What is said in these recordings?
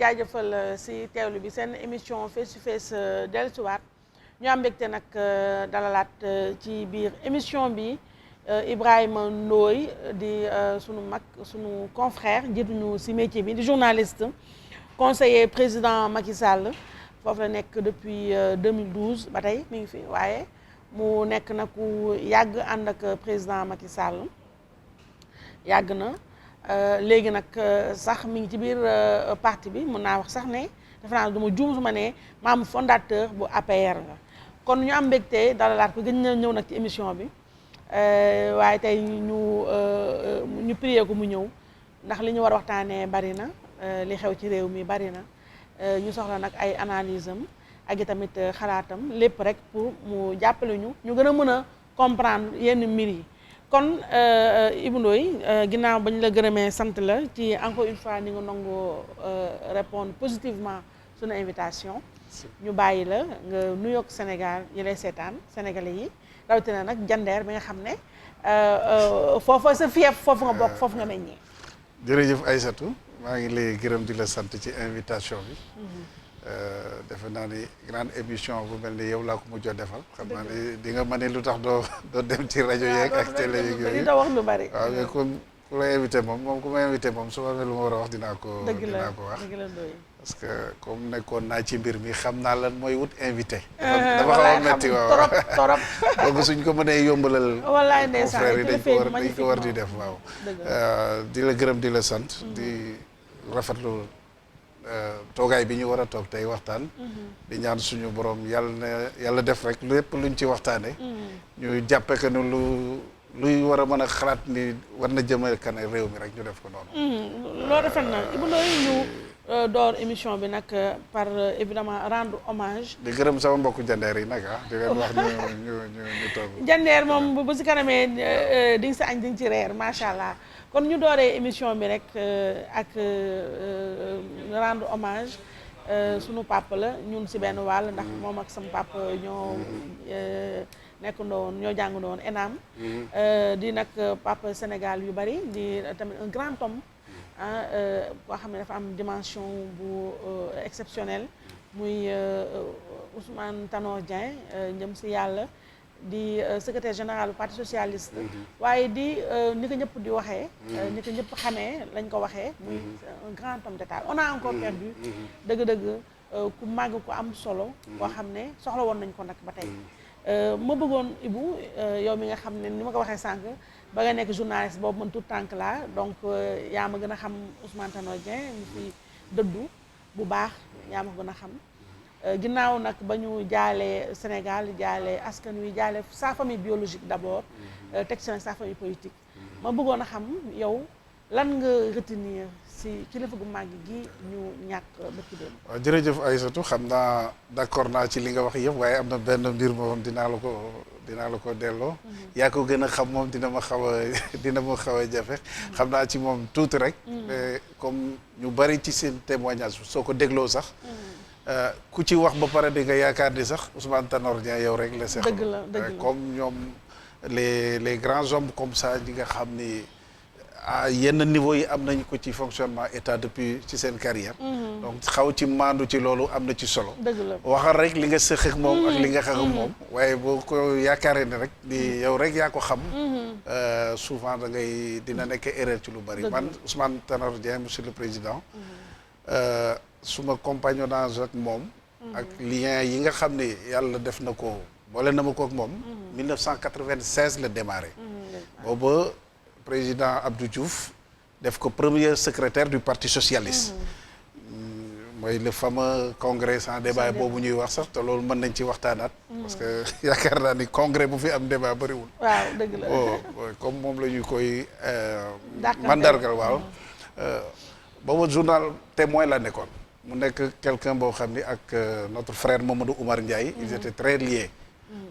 jaajëfal si teewlu bi seen émission face to face dellusiwaat ñu am mbégte nag dalalaat ci biir émission bi Ibrahima Ndoye di sunu mag sunu confrère jiituñu si métier bi di journaliste conseiller président Macky Sall foofu la nekk depuis 2012 ba tey mi ngi fi waaye mu nekk nag ku yàgg ànd ak président Macky Sall yàgg na. léegi nag sax mi ngi ci biir parti bi mën naa wax sax ne defe naa du ma juum su ma ne membre fondateur bu APR la kon ñu am mbégte dalalaat ko gën na ñëw nag ci émission bi waaye tey ñu prier ko mu ñëw ndax li ñu war a waxtaanee bari na li xew ci réew mi bari na ñu soxla nag ay analyse am ak i tamit xalaatam lépp rek pour mu jàppale ñu gën a mën a comprendre yenn mbir yi. kon Ibou Ndoye ginnaaw bañ la gërëmee sant la ci encore une fois ni nga nangoo répondre positivement sunu invitation ñu bàyyi la nga nuyoog Sénégal yi lay seetaan sénégalais yi rawatina nag jandeer bi nga xam ne foofa sa fief foofu nga bokk foofu nga meññee. jërëjëf Aïssatou maa ngi lay gërëm di la sant ci invitation bi. defe naa ni grande émission bu mel ni yow laa ko mujjoo defal xam naa ni di nga mën lu tax doo dem ci rajo yeeg ak télé yeeg yooyu da wax lu bari waaw mais comme ku la invité moom ku ma invité moom su ma amee lu ma war a wax dinaa ko wax parce que comme nekkoon naa ci mbir mi xam naa lan mooy wut invité dafa xaw a metti waaw torop donc suñ ko mënee yombalal wallaay ndeysaan frère yi dañ ko war di def waaw di la gërëm di la sant di rafetlu toogaay bi ñu war a toog tey waxtaan di ñaan suñu borom yàlla def rek lépp luñ ci waxtaane ñu jàppe que ne luy war a mën a xalaat ni war na jëmale kanam réew mi rek ñu def ko noonu loolu rafet na Ibou Ndoye ñu door émission bi nag par évidemment rendre hommage di gërëm sama mbokku jandeer yi nag di leen wax ñu toog jandeer moom bu si kanamee di nga si añ di nga ci reer macha allah kon ñu dooree émission bi rek ak rendre hommage sunu papa la ñun si benn wàll ndax moom ak sama papa ñoo nekkandoo woon ñoo jàngandoo woon ENAM di nag papa Sénégal yu bari di tamit un grand homme koo xam ne dafa am dimension bu exceptionnelle muy Ousmane Tanor Dieng njëm si yàlla di secrétaire général du parti socialiste waaye di ni ko ñëpp di waxee ni ko ñëpp xamee lañ ko waxee muy un grand homme d'état on a encore perdu dëgg-dëgg ku màgg ku am solo koo xam ne soxla woon nañ ko nag ba tey ma bëggoon Ibou yow mi nga xam ne ni ma ko waxee sànq ba nga nekk journaliste boobu man tout tànk laa donc yaa ma gën a xam Ousmane Tanor Dieng mu fi dëddu bu baax yaa ma gën a xam ginnaaw nag ba ñu jaalee Sénégal jaalee askan wi jaalee sa famille biologique d'abord teg ci sa famille politique ma bëggoon a xam yow lan nga retenir si kilifa gu màgg gi ñu ñàkk bëkki dem waaw jërëjëf Aïssatou xam naa d'accord naa ci li nga wax yëpp waaye am na benn mbir moom dinaa la ko delloo yaa ko gën a xam moom dina ma xaw a jafe xam naa ci moom tuuti rek mais comme ñu bari ci seen témoignage soo ko dégloo sax ku ci wax ba pare di nga yaakaar ni sax Ousmane Tanor Dieng yow rek la seq dëgg la comme ñoom les grands hommes comme ça ñi nga xam ni yenn niveau yi am nañ ko ci fonctionnement état depuis ci seen carrière donc xaw ci maandu ci loolu am na ci solo waxal rek li nga sëq ak moom ak li nga xaq ak moom waaye boo ko yaakaaree ne rek di yow rek yaa ko xam souvent da ngay dina nekk erreur ci lu bari man Ousmane Tanor Dieng monsieur le président suma compagnonnage ak moom ak lien yi nga xam ne yàlla def na ko boole na ma ko ak moom 1996 la démarré booba président Abdou Diouf def ko premier secrétaire du parti socialiste mooy le fameux congrès sans débat boobu ñuy wax sax te loolu mën nañ ci waxtaanaat parce que yaakaar naa ni congrès bu fi am débat bëriwul waaw dëgg la comme moom la ñu koy mandargal waaw booba journal Témoin la nekkoon mu nekk quelqu'un boo xam ni ak notre frère Mamadou Oumar Ndiaye ils étaient très liés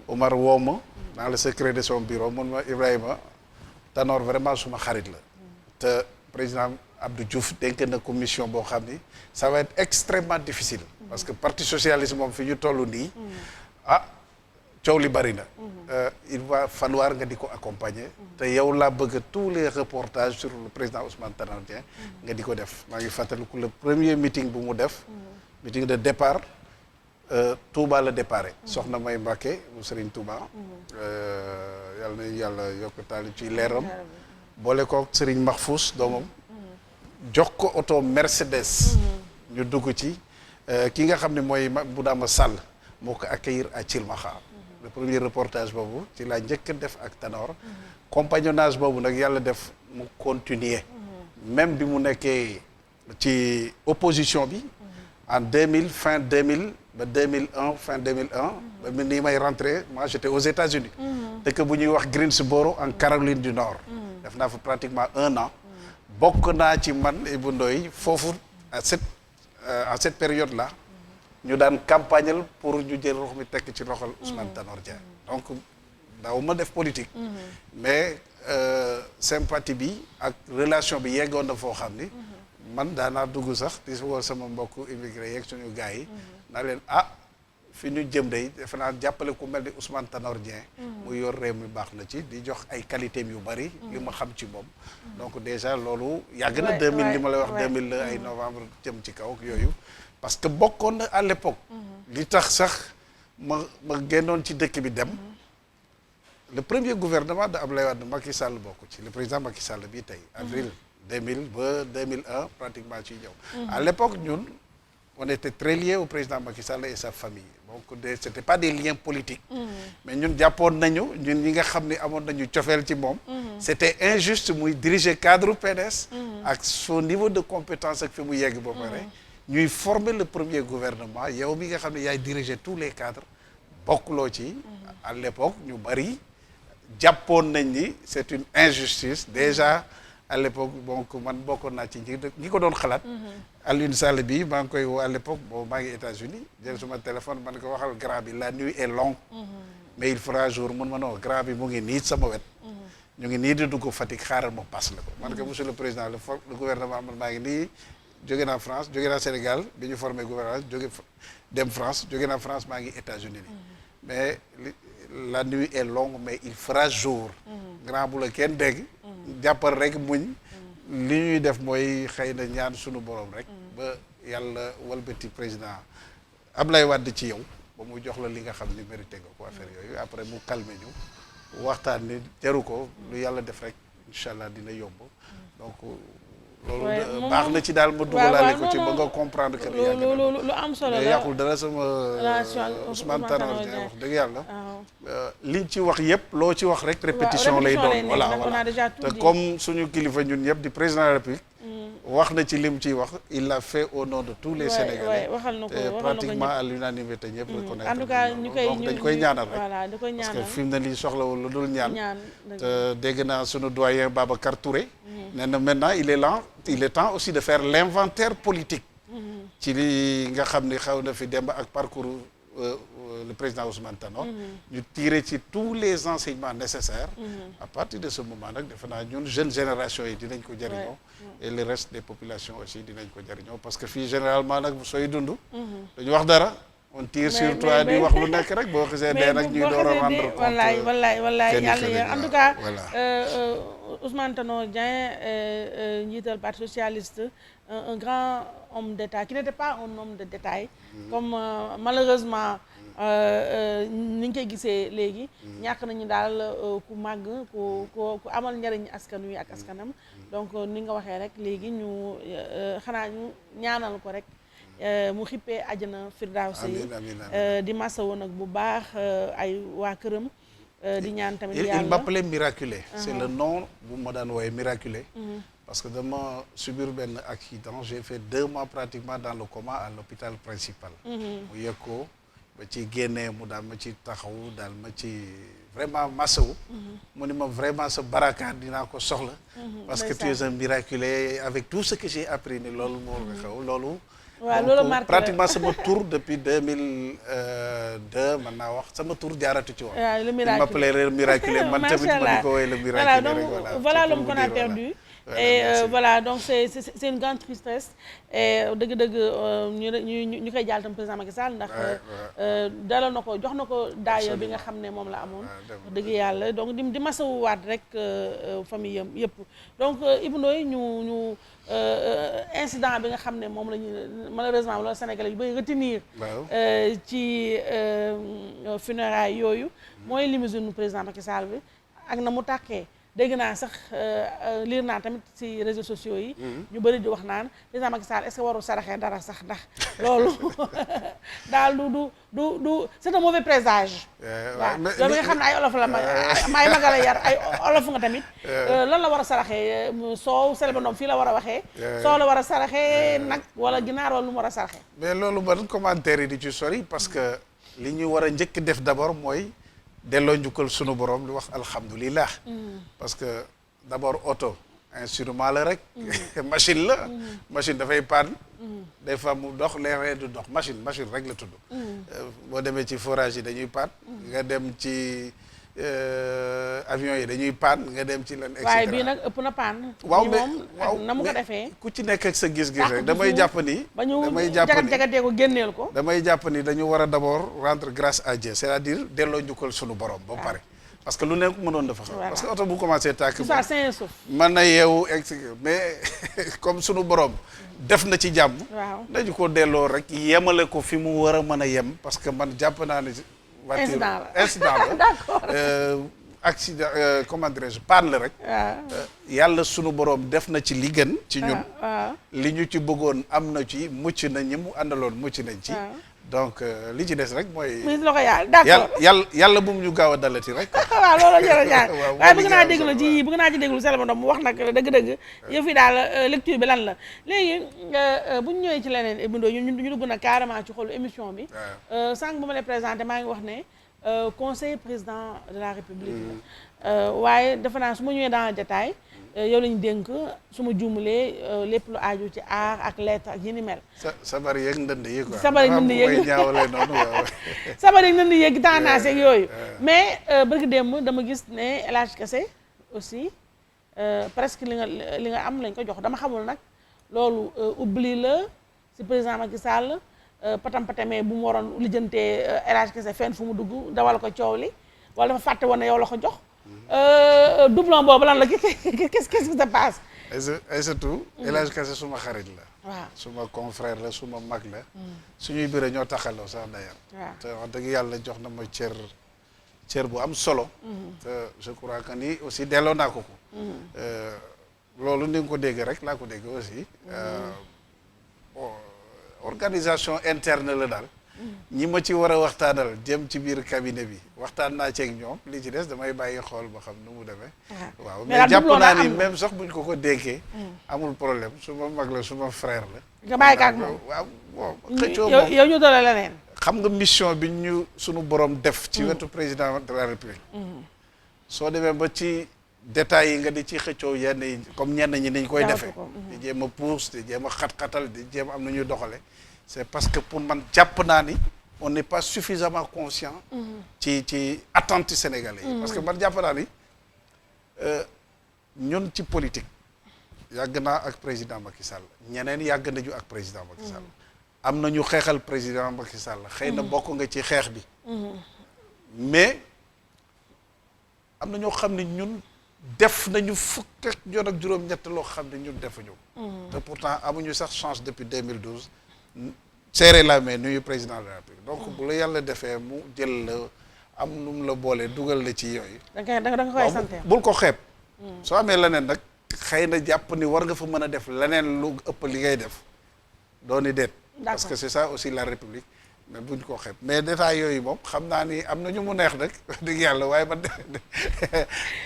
Oumar wooma dans le secret de son bureau mun ma Ibrahima Tanor vraiment suma xarit la te président Abdou Diouf dénk na commission boo xam ni ça va être extrêmement difficile parce que parti socialiste moom fi ñu toll nii coow li bari na. Il va falloir nga di ko accompagner. te yow laa bëgg tous les reportages sur le président Ousmane Tanor Dieng nga di ko def maa ngi fàttaliku le premier meeting bu mu def. meeting de départ Touba la déparé. soxna May Mbacké mu Serigne Touba. yàlla na yàlla yokk taal ci leeram. boole ko Serigne Mahfous doomam. jox ko oto Mercedes. ñu dugg ci ki nga xam ne mooy Boudama Sall moo ko accueillir à Thilmakha. le premier reportage boobu ci laa njëkk def ak Tanor. compagnonnage boobu nag yàlla def mu continuer. même bi mu nekkee ci opposition bi. en 2000 fin 2000 ba 2001 fin 2001. ba ni may rentré moi j'étais aux États-Unis dëkk bu ñuy wax Greensboro en Caroline du Nord. def naa fa pratiquement 1 an. bokk naa ci man Ibou Ndoye foofu à cette période là ñu daan campagnal pour ñu jël rox mi tekk ci loxol Ousmane Tanor Dieng. donc daaw ma def politique. mais sympathie bi ak relation bi yeggoon na foo xam ni. man daanaa dugg sax di woo sama mbokku immigré yeeg suñu gars yi. naa leen fi ñu jëm day defe naa jàppale ku mel ni Ousmane Tanor Dieng. mu yor réew mi baax na ci di jox ay qualité yu bari. li ma xam ci moom. donc déjà loolu yàgg na 2000 li ma lay wax 2000 la ay novembre jëm ci kaw ak yooyu. parce que bokkoon na à l'époque. li tax sax ma génnoon ci dëkk bi dem. le premier gouvernement de Abdoulaye Wade Macky Sall bokk ci le président Macky Sall bii tey. avril 2000 ba 2001 pratiquement ciy ñëw. à l'époque ñun on était très liés au président Macky Sall et sa famille donc c'était pas des liens politiques. mais ñun jàppoon nañu ñun ñi nga xam ne amoon nañu cofeel ci moom. c'était injuste muy diriger cadre PDS. ak son niveau de compétence ak fi mu yegg ba pare. ñuy former le premier gouvernement yow mi nga xam ne yaay diriger tous les cadres bokkuloo ci. à l'époque ñu bari jàppoon nañ ni c'est une injustice déjà. à l'époque donc man bokkoon naa ci ñi ko doon xalaat. Alioune Sall bi maa ngi koy woo à l'époque boobu maa ngi États-Unis jël suma téléphone man ko waxal grand bi la nuit est longue. mais il fera jour mun ma non grand bi mu ngi nii sama wet. ñu ngi nii di dugg Fatick xaaral ma passe la ko. man ko monsieur le président le gouvernement man maa ngi nii jóge naa France jóge naa Sénégal bi ñu formé gouvernement jóge dem France jóge naa France maa ngi États-Unis mais la nuit est longue mais il fera jour. grand bu la kenn dégg. jàppal rek muñ li ñuy def mooy xëy na ñaan sunu borom rek. ba yàlla walbati président Ablaye Wade ci yow ba mu jox la li nga xam ni mérité nga ko affaire yooyu après mu calmer ñu waxtaan ni jaru ko lu yàlla def rek incha allah dina yomb donc. loolu baax na ci daal ma dugalaale ko ci ba nga comprendre que lu am solo la yàqul dara sama Ousmane Tanor Dieng wax dëgg yàlla liñ ci wax yëpp loo ci wax rek répétition lay doon voilà te comme suñu kilifa ñun ñëpp di président de la République wax na ci lim ciy wax il l'a fait au nom de tous les Sénégalais te pratiquement à l'unanimité ñëpp reconnaître en tout cas ñu koy donc dañ koy ñaanal rek parce que fi mu ne nii soxlawul lu dul ñaan te dégg naa sunu doyen Babacar Touré nee na maintenant il est temps aussi de faire l'inventaire politique ci li nga xam ni xaw na fi demb ak parcours le président Ousmane Tanor ñu tirer ci tous les enseignements nécessaires à partir de ce moment nag defe naa ñun jeune génération yi dinañ ko jëriñoo et le reste des populations aussi dinañ ko jëriñoo parce que fii généralement nag sooy dund dañu wax dara on tire sur toi di wax lu nekk rek boo xisee dee nag ñuy door a rendre compte wallaay yàlla en tout cas Ousmane Tanor Dieng njiital parti socialiste un grand homme d'État qui n'était pas un homme de détail comme malheureusement ni ñu koy gisee léegi ñàkk nañu daal ku màgg ku amal njariñ askan wi ak askanam donc ni nga waxee rek léegi ñu xanaa ñu ñaanal ko rek mu xippee àjjana firdawsi di masawu nag bu baax ay waa këram di ñaan tamit yàlla. il m'appelait miraculé. c'est le nom bu ma daan wooye miraculé. parce que dama subir benn accident j'ai fait 2 mois pratiquement dans le coma à l'hôpital principal. mu yëg ko ba ci génnee mu daal ma ci taxaw daal ma ci vraiment masawu. mu ni ma vraiment sa barakaat dinaa ko soxla. parce que tu es un miraculé avec tout ce que j'ai appris ni loolu moo nga xew loolu. waaw loolu marqué pratiquement sama tour depuis 2002 mën naa wax sama tour jaaratu ci woon. le miraculé il m'appelait le miraculé man tamit ma di ko woowee le miraculé rek voilà l'homme qu'on a perdu. et voilà donc c'est une grande tristesse et dëgg-dëgg ñu koy jaal tam président Macky Sall ndax dalal na ko jox na ko daayo bi nga xam ne moom la amoon dëgg yàlla donc di masawuwaat rek famille yam yëpp donc Ibou Ndoye ñu incident bi nga xam ne moom la ñu malheureusement loolu Sénégalais yu bëri retenir ci funérailles yooyu mooy limousine président Macky Sall bi ak na mu tàkkee dégg naa sax lire naa tamit ci réseaux sociaux yi ñu bëri di wax naan président Macky Sall est-ce que warul saraxee dara sax ndax loolu daal du c'est un mauvais présage waaw yow mi nga xam ne ay olof la ay magala yar ay olof nga tamit lan la war a saraxee soow Selbé Ndom fii la war a waxee soow la war a saraxee nag wala ginaar wala lu mu war a saraxee mais loolu ban commentaire yi di ci sori parce que li ñu war a njëkk def d'abord mooy delloo njukkal sunu borom di wax alhamdulillah parce que d'abord oto instrument la rek machine la machine dafay panne des fois mu dox léeg-léeg du dox machine rek la tudd boo demee ci forage yi dañuy panne nga dem ci avion yi dañuy panne nga dem ci lan et cetera waaye bii nag ëpp na panne waaw waaw na mu ko defee ku ci nekk ak sa gis-gis rek damay jàpp ni ba ñu jagat-jagatee ko génneel ko damay jàpp ni dañu war a d'abord rendre grâce à Dieu c'est-à-dire delloo njukkal sunu borom ba pare parce que lu nekk mënoon dafa xam parce que oto bu commencé tàkk mën na yeewu mais comme sunu borom def na ci jàmm dañu ko delloo rek yemale ko fi mu war a mën a yem parce que man jàpp naa ne incident la d'accord accident comment dirais-je panne la rek yàlla sunu borom def na ci li gën ci ñun li ñu ci bëggoon am na ci mucc na ñi mu àndaloon mucc nañ ci donc li ci des rek mooy la ko yàlla d'accord yàlla bu mu ñu gaaw a dalati rek waaw loolu jërëjëf waaye bëgg naa ci déglu Selbé Ndom mu wax nag dëgg-dëgg yëf yi daal lecture bi lan la léegi bu ñu ñëwee ci leneen Ibou Ndoye ñu dugg na carrément ci xolu émission bi sànq ba ma lay présenté maa ngi wax ne conseiller président de la République waaye defe naa su ma ñëwee dans le détail yow lañu dénk su ma juumulee lépp lu aaju ci art ak lettre ak yi ni mel. sabar yeeg ndënd yi quoi. sabar yeeg ndënd yeeg ñaawale noonu waaw. sabar yeeg ndënd yeeg tendance yeeg yooyu. mais bëgg démb dama gis ne El Hadj Kassé aussi presque li nga am lañ ko jox dama xamul nag loolu oubli la si président Macky Sall patam-patamee bu mu waroon lijjantee El Hadj Kassé fenn fu mu dugg dawal ko coow li wala dafa fàtte woon ne yow la ko jox. doublon boobu lan la qu'est-ce qui se passe. ay surtout El Hadj Kassé suma xarit la. waaw suma confrère la suma mag la. suñuy bëree ñoo taxaloo sax d'ailleurs. waaw te wax dëgg yàlla jox na ma cër bu am solo. te je crois que ni aussi delloo naa ko ko. loolu ni nga ko dégg rek laa ko dégg aussi. organisation interne la daal. ñi ma ci war a waxtaanal jëm ci biir cabinet bi waxtaan naa ceeg ñoom li ci des damay bàyyi xool ba xam nu mu demee. waaw mais jàpp naa ni même sax buñ ko déggee. amul problème suma mag la suma frère la. nga bàyyi ko ak moom waaw bon xëccoo moom yow ñu doole leneen. xam nga mission bi ñu sunu borom def. ci wetu président de la république. soo demee ba ci détails yi nga di ci xëccoo yenn yi comme ñenn ñi niñ koy defee. di jéem a pousse di jéem a xat-xatal di jéem am na ñuy doxale c'est parce que pour man jàpp naa ni on n'est pas suffisamment conscient ci attente sénégalais yi parce que man jàpp naa ni ñun ci politique yàgg naa ak président Macky Sall ñeneen yàgg nañu ak président Macky Sall am na ñu xeexal président Macky Sall xëy na bokk nga ci xeex bi mais am na ñoo xam ne ñun def nañu fukk ak yoon ak juróom-ñett loo xam ne ñun defuñu te pourtant amuñu sax chance depuis 2012 serrer la main nuyu président de la République donc bu la yàlla defee mu jël la am nu mu la boolee dugal la ci yooyu. da nga koy sant bul ko xeeb. soo amee leneen nag xëy na jàpp ni war nga fa mën a def leneen lu ëpp li ngay def dooni déet. parce que c'est ça aussi la République mais buñ ko xeeb mais détails yooyu moom xam naa ni am na ñu mu neex nag dëgg yàlla waaye man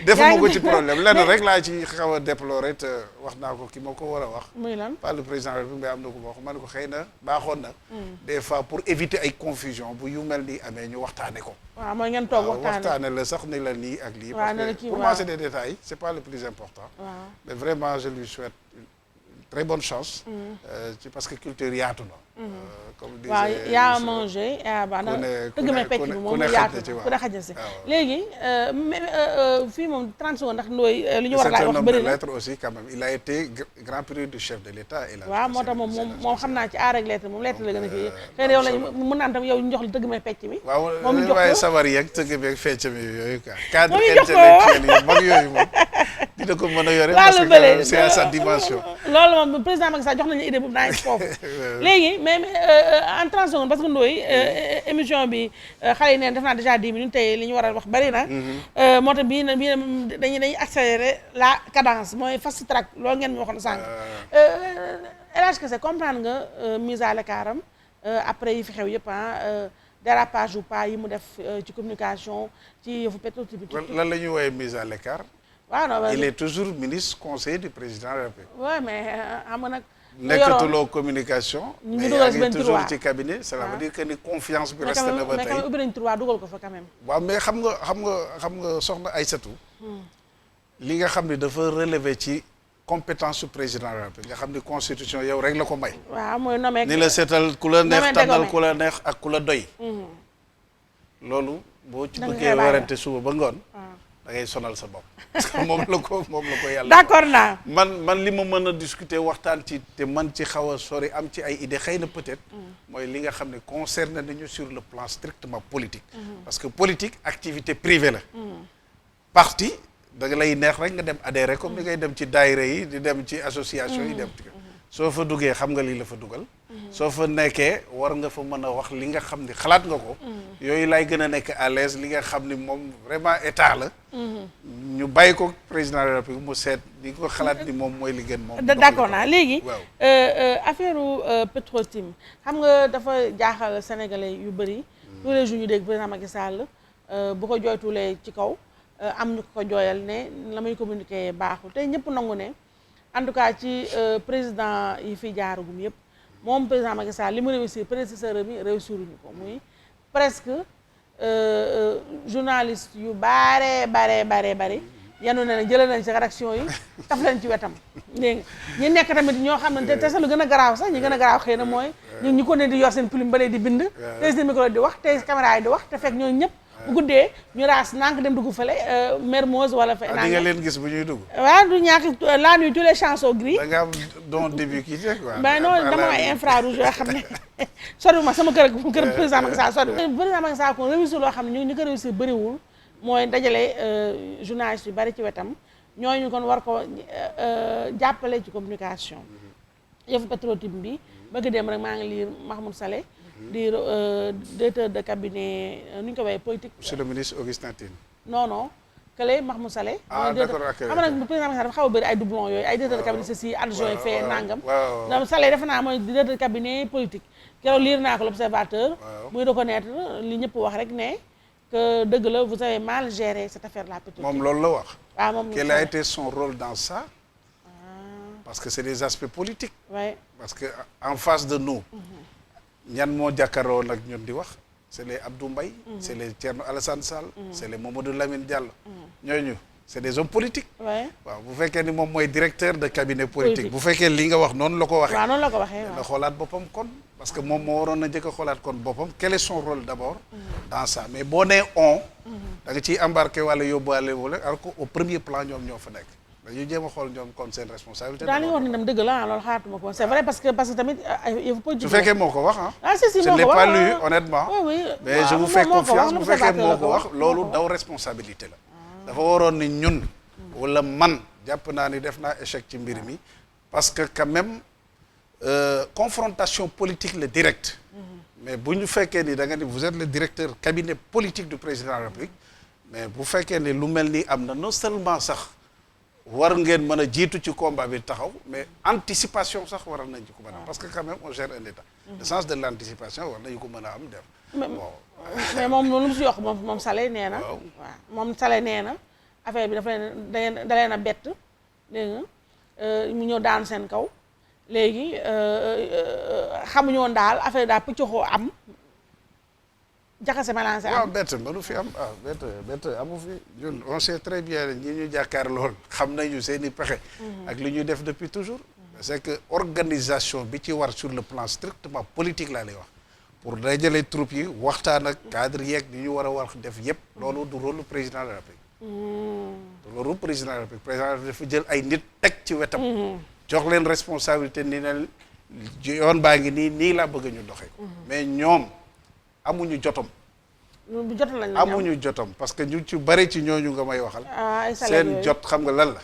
defuma ko ci problème lenn rek laa ci xaw a déplorer te wax naa ko ki ma ko war a wax. muy lan pas le président de la République mais am na ko ma wax man ko xëy na baaxoon na. des fois pour éviter ay confusion bu yu mel ni amee ñu waxtaane ko. waaw mooy ngeen toog waxtaane la sax ni la nii ak lii. parce que pour moi c'est des détails c'est pas le plus important. mais vraiment je lui souhaite très bonne chance. Parce que culture yaatu na. comme disait waaw yaa manger yaa ba na tëgg may pecc bi moom yaatu ku ne xaj na si léegi fii moom 30 secondes ndax ndooy li ñu war a laaj wax bëri na lettre aussi quand même il a été grand prix du chef de l'État. waaw moo tax moom xam naa ci aar ak lettre moom lettre la gën a kii xëy na yow lañ mën naan tam yow ñu jox la tëgg may pecc mi moom ñu jox waaye sabar yeeg tëgg beeg fecc mi yooyu quoi cadre intellectuel yi mag yooyu moom dina ko mën a yore parce que c'est à sa dimension. loolu moom président Macky Sall jox nañu idée boobu naa ngi foofu léegi mais en 30 secondes parce que ndooy émission bi xale yi neen def naa déjà 10 minutes tey li ñu war a wax bari na moo tax bii dañuy accélérer la cadence mooy fast track loolu ngeen mi waxoon sànq El Hadj Kassé comprendre nga mise à l'écart am après yi fi xew yëpp dérapage ou pas yi mu def ci communication ci yëfu Petro-Tim bi lan la ñuy woowee mise à l'écart waaw non il est toujours ministre conseiller du président de la République. oui mais xam nga nag. nekkatuloo communication. ñu dugal si benn toujours ci cabinet. cela veut dire que ni confiance bi resté na ba tey mais quand même ubbi nañ trois dugal ko fa quand même. waaw mais xam nga soxna Aïssatou. li nga xam ne dafa relever ci compétence su président de la République nga xam ni constitution yow rek la ko may. waaw mooy nommé ni la seetal ku la neex tànnal ku la neex ak ku la doy. loolu boo ci bëggee warante suba ba ngoon. da ngay sonal sa bopp parce que moom la ko yàlla. d'accord naa. man li ma mën a discuter waxtaan ci te man ci xaw a sori am ci ay idées xëy na peut-être. mooy li nga xam ne concerné nañu sur le plan strictement politique. parce que politique activité privée la. parti da nga lay neex rek nga dem adhérer comme ni ngay dem ci daayira yi di dem ci association yi dem ci soo fa duggee xam nga lii la fa dugal. soo fa nekkee war nga fa mën a wax li nga xam ni xalaat nga ko. yooyu laay gën a nekk à l'aise li nga xam ni moom vraiment état la. ñu bàyyi ko président de la République mu seet li ko xalaat ni moom mooy li gën moom. d'accord naa léegi. affaire Petro-Tim xam nga dafa jaaxal sénégalais yu bëri. tous les jours ñu dégg président Macky Sall bu ko jooytulee ci kaw am ñu ko jooyal ne la muy communiquer baaxul tey ñëpp nangu ne en tout cas ci président yi fi jaaragum yëpp. moom président Macky Sall li mu réussir prédécesseur mi réussir ñu ko muy presque journaliste yu bare yanu ne jëlee nañ ci rédaction yi taf leen ci wetam dégg nga ñi nekk tamit ñoo xam ne te sa lu gën a garaaw sax ñi gën a garaaw xëy na mooy ñu ko ne di yor seen plume ba di bind te seen micro di wax te caméra yi di wax te fekk ñooñu ñëpp bu guddee ñu raas nank dem dugg fële Mermoz wala fa di nga leen gis bu ñuy dugg waaw du ñàkk la nuit tous les chansons gris da nga am don début kii te quoi mais non dama ay infrarouge yoo xam ne soriwuma sama kër président Macky Sall sori président Macky Sall ko réussir loo xam ne ñu ko réussir bëriwul mooy dajale journaliste yu bari ci wetam ñooñu kon war ko jàppale ci communication yëfu Petro-Tim bi bëgg dem rek maa ngi lire Mahmoud Saleh di directeur de cabinet nu ñu ko waxee politique. monsieur le ministre Augustin Tine. non kële Mahmoud Saleh. d'accord xam nga nag président Macky Sall dafa xaw a bëri ay doublons yooyu ay directeur de cabinet ceci adjoint fait nangam. donc Saleh defe naa mooy directeur de cabinet politique. keroog lire naa ko l'observateur. muy reconnaître li ñëpp wax rek ne que dëgg la vous avez mal géré cette affaire là. moom loolu la wax. waaw moom quel a été son rôle dans ça. parce que c'est des aspects politiques. oui parce que en face de nous. ñan moo jàkkaarloo nag ñun di wax c'est les Abdou Mbaye c'est les Thierno Alassane Sall c'est les Mamadou Lamine Diallo ñooñu c'est des hommes politiques waaw bu fekkee ni moom mooy directeur de cabinet politique bu fekkee li nga wax noonu la ko waxee waaw noonu la ko waxee na xoolaat boppam kon parce que moom moo waroon na njëkk a xoolaat kon boppam quel est son rôle d'abord dans ça mais boo nee da nga ciy embarqué wala yóbbuwaale wala alors que au premier plan ñoom ñoo fa nekk dañuy jéem a xool ñoom kon seen responsabilité. daal li nga wax ni dem dëgg la loolu xaatuma ko c'est vrai parce que tamit il faut su fekkee moo ko wax si je moo n'ai ko wax pas lu honnêtement. oui mais je vous fais confiance bu fekkee moo ko wax loolu daw responsabilité la. dafa waroon ni ñun. wala man jàpp naa ni def naa échec ci mbir mi. parce que quand même confrontation politique la directe. mais bu ñu fekkee ni da nga ni vous êtes le directeur cabinet politique du président de la République mais bu fekkee ni lu mel ni am na non seulement sax. war ngeen mën a jiitu ci combat bi taxaw mais anticipation sax waral nañ ci ko mën a am parce que quand même on gère un état le sens de l'anticipation war nañu ko mën a am def mais moom loolu mu si yokk moom Saleh nee na waaw moom Saleh nee na affaire bi dafa leen da leen a bett dégg nga mu ñëw daanu seen kaw léegi xamuñu woon daal affaire daal pëccoxoo am jaxase mélangé am waaw bett mënu fi am bett amu fi ñun on sait très bien ñi ñu jàkkaar lool xam nañu seen i pexe ak li ñuy def depuis toujours c'est que organisation bi ci war sur le plan strictement politique laa lay wax pour dajale troupes yi waxtaan ak cadre yeeg ni ñu war a wax def yépp loolu du rôle président de la République du rôle président de la République président dafa jël ay nit teg ci wetam jox leen responsabilité ni ne yoon baa ngi nii laa bëgg ñu doxee ko mais ñoom amuñu jotom amuñu jotom parce que ñu ci bari ci ñooñu nga may waxal seen jot xam nga lan la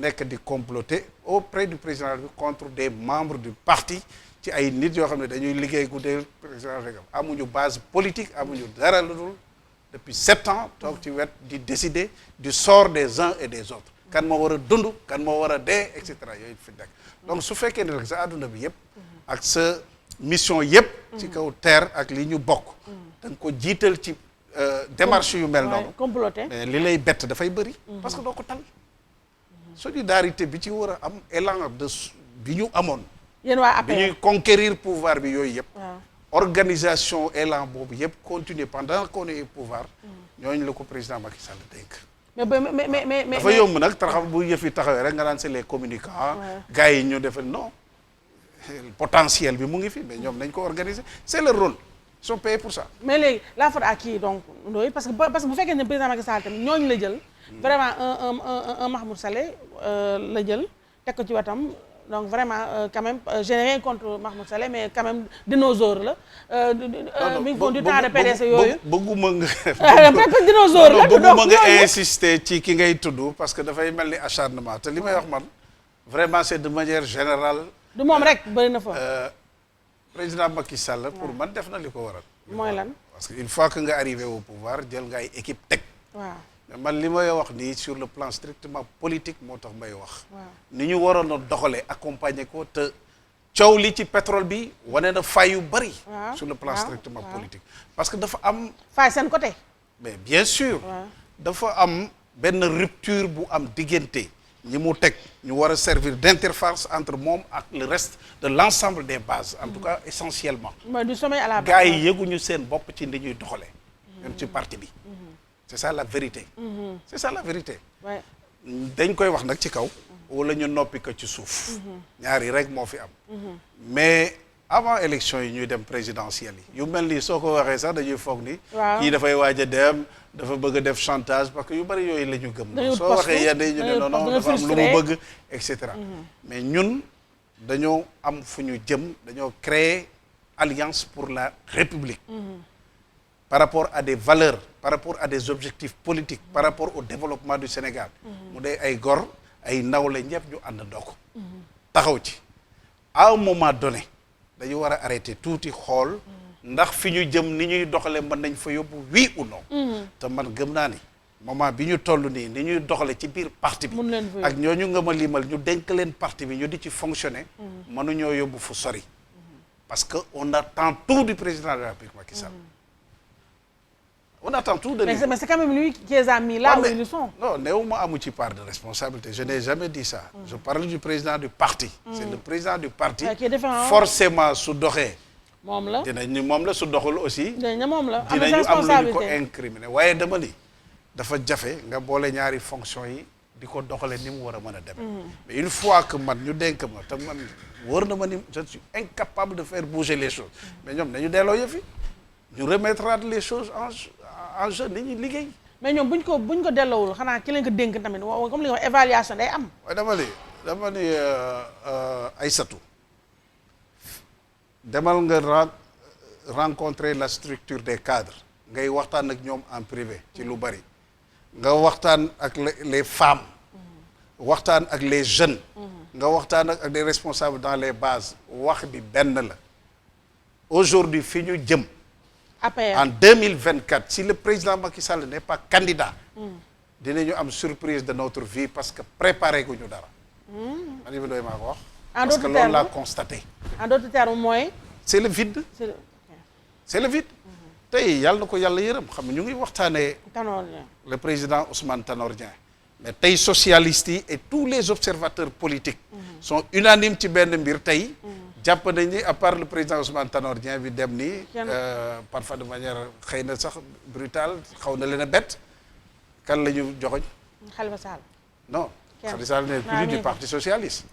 nekk di comploter auprès du président de la République contre des membres du parti ci ay nit yoo xam ne dañuy liggéey guddee président de la République amuñu base politique amuñu dara lu dul depuis 7 ans toog ci wet di décider du sort des uns et des autres kan moo war a dund kan moo war a dee et cetera yooyu fi nekk donc su fekkee ne nag sa àdduna bi yëpp ak sa mission yëpp ci kaw terre ak li ñu bokk da nga ko jiital ci démarche yu mel noonu comploter mais li lay bett dafay bëri parce que doo ko tal solidarité bi ci war a am élan de bi ñu amoon yéen waa APR bi ñuy conquérir pouvoir bi yooyu yëpp organisation élan boobu yëpp continuer pendant qu'on est au pouvoir ñooñu la ko président Macky Sall dénk mais dafa yomb nag taxaw bu yëf yi taxawee rek nga naan c'est les communicants gars yi ñu defal non potentiel bi mu ngi fi mais ñoom nañ ko organiser c'est leur rôle ils sont payés pour ça mais léegi la faute à qui donc Ndoye parce que bu fekkee ne président Macky Sall tamit ñooñu la jël vraiment un Mahmoud Saleh la jël teg ko ci wetam donc vraiment quand même j'ai rien contre Mahmoud Saleh mais quand même dinosaure la mi ngi foon du temps de PDS yooyu bëgguma nga peut-être dinosaure la bëgguma nga insister ci ki ngay tudd parce que dafay mel ni acharnement te li may wax man vraiment c'est de manière générale du moom rek bëri na fa président Macky Sall pour man def na li ko waral mooy lan parce que une fois que nga arrivé au pouvoir jël nga ay équipe teg waaw mais man li may wax nii sur le plan strictement politique moo tax may wax ni ñu waroon a doxalee accompagner ko te coow li ci pétrole bi wane na fay yu bëri sur le plan strictement politique parce que dafa am fay seen côté mais bien sûr dafa am benn rupture bu am diggante ñi mu teg ñu war a servir d'interface entre moom ak le reste de l'ensemble des bases en tout cas essentiellement du sommet à la base gars yi yëguñu seen bopp ci ndi ñuy doxalee ñun ci parti bi c'est ça la vérité c'est ça la vérité dañ koy wax nag ci kaw wala ñu noppi ko ci suuf ñaari rek moo fi am mais avant élection yi ñuy dem présidentielle yi yu mel nii soo ko waxee sax dañuy foog ni kii dafay waaj a dem dafa bëgg a def chantage parce que yu bari yooyu la ñu gëm soo waxee yenn yi ñu ne non dafa am lu mu bëgg et cetera mais ñun dañoo am fu ñu jëm dañoo créer alliance pour la République par rapport à des valeurs par rapport à des objectifs politiques par rapport au développement du Sénégal mu dee ay gor ay nawle ñëpp ñu àndandoo ko taxaw ci à un moment donné dañu war a arrêter tuuti xool ndax fi ñu jëm ni ñuy doxale mën nañ fa yóbbu oui ou non te man gëm naa ni moment bi ñu toll nii ni ñuy doxale ci biir parti bi ak ñooñu nga ma limal ñu dénk leen parti bi ñu di ci fonctionner mënuñoo yóbbu fu sori parce que on attend tout du président de la République Macky Sall on attend tout de lui. Mais c'est quand même lui qui les a mis là où ils sont. Non, néanmoins amu ci part de responsabilité. Je n'ai jamais dit ça. Je parle du président du parti. C'est le président du parti. Qui est différent. Forcément su doxee. moom la dinañu moom la su doxul aussi. dinañu moom la dinañu am lu ñu ko incriminer waaye dama ni dafa jafe nga boole ñaari fonction yi di ko doxale ni mu war a mën a dem. Mais une fois que man ñu dénk ma te man wër na ma ni je suis incapable de faire bouger les choses. Mais ñoom nañu delloo yëf yi ñu remettra les choses en jeu ni ñuy liggéey. mais ñoom buñ ko delloowul xanaa ki leen ko dénk tamit comme li nga wax évaluation day am. waaye dama ni Aïssatou demal nga rencontrer la structure des cadres ngay waxtaan ak ñoom en privé ci lu bari nga waxtaan ak les femmes waxtaan ak les jeunes nga waxtaan ak des responsables dans les bases wax bi benn la aujourd'hui fi ñu jëm en 2024 si le président Macky Sall n'est pas candidat dinañu am surprise de notre vie parce que préparé gu ñu dara man bi doy maa ko wax parce que loolu laa constaté en d'autres termes mooy c'est le vide c'est le vide tey yàlla na ko yàlla yërëm xam nga ñu ngi waxtaanee le président Ousmane Tanor Dieng mais tey socialistes yi et tous les observateurs politiques sont unanimes ci benn mbir tey jàpp nañ ni à part le président Ousmane Tanor Dieng bi dem nii parfois de manière xëy na sax brutale xaw na leen a bett kan la ñu joxoñ Khalifa Sall non Khalifa Sall n'est plus du parti socialiste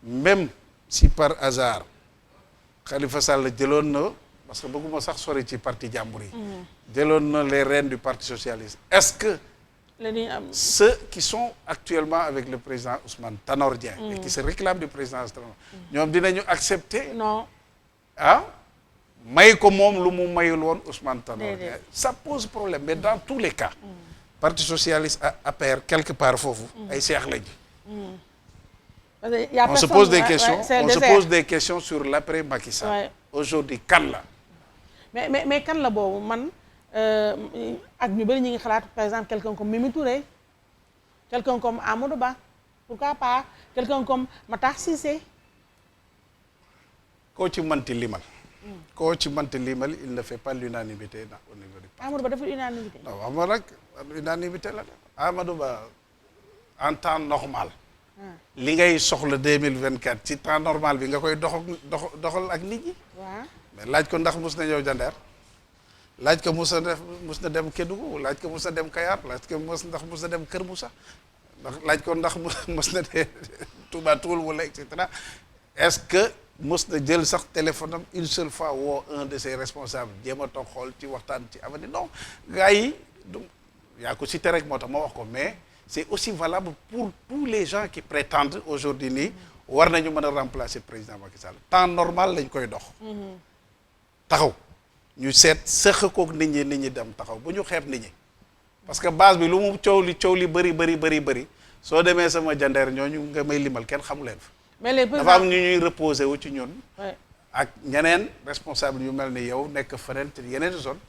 même si par hasard Khalifa Sall jëloon na parce que bëgguma sax sori ci parti jàmbur yi. jëloon na les rênes du parti socialiste est-ce que. ceux qui sont actuellement avec le président Ousmane Tanor Dieng. et qui se réclament du président Tanor ñoom dinañu accepter. non ah may ko moom lu mu mayul woon Ousmane Tanor Dieng. ça pose problème mais dans tous les cas. parti socialiste APR quelque part foofu. ay seex lañu. on se pose des questions on se pose des questions sur l'après Macky Sall. aujourd'hui kan la. mais kan la boobu man ak ñu bëri ñu ngi xalaat par exemple quelqu'un comme Mimi Touré quelqu'un comme Amadou Ba pourquoi pas quelqu'un comme Matar Cissé. koo ci mënti limal. koo ci mënti limal il ne fait pas l'unanimité au niveau du parti. Amadou Ba deful unanimité. non xam nga rek unanimité la def Amadou Ba en temps normal. li ngay soxla 2024 ci temps normal bi nga koy doxal ak nit ñi. waaw mais laaj ko ndax mus na ñëw Jandeer laaj ko mus na dem Kédougou laaj ko mus na dem Kayar laaj ko mus na dem Kër Moussa laaj ko ndax mus na dem Touba Toul wala et cetera est-ce que mus na jël sax téléphone am une seule fois woo un de ses responsables jéem a toog xool ci waxtaan ci avenir non gars yi yaa ko cité rek moo tax ma wax ko mais c'est aussi valable pour tous les gens qui prétendent aujourd'hui nii war nañu mën a remplacer président Macky Sall temps normal lañ koy dox. taxaw ñu seet sëq koog nit ñi dem taxaw bu ñu xeeb nit ñi parce que base bi lu mu coow li bëri soo demee sama Jandeer ñooñu nga may limal kenn xamu leen fa. mais les dafa am ñu ñuy reposer wu ci ñun. ak ñeneen responsable yu mel ni yow nekk feneen te yeneen zone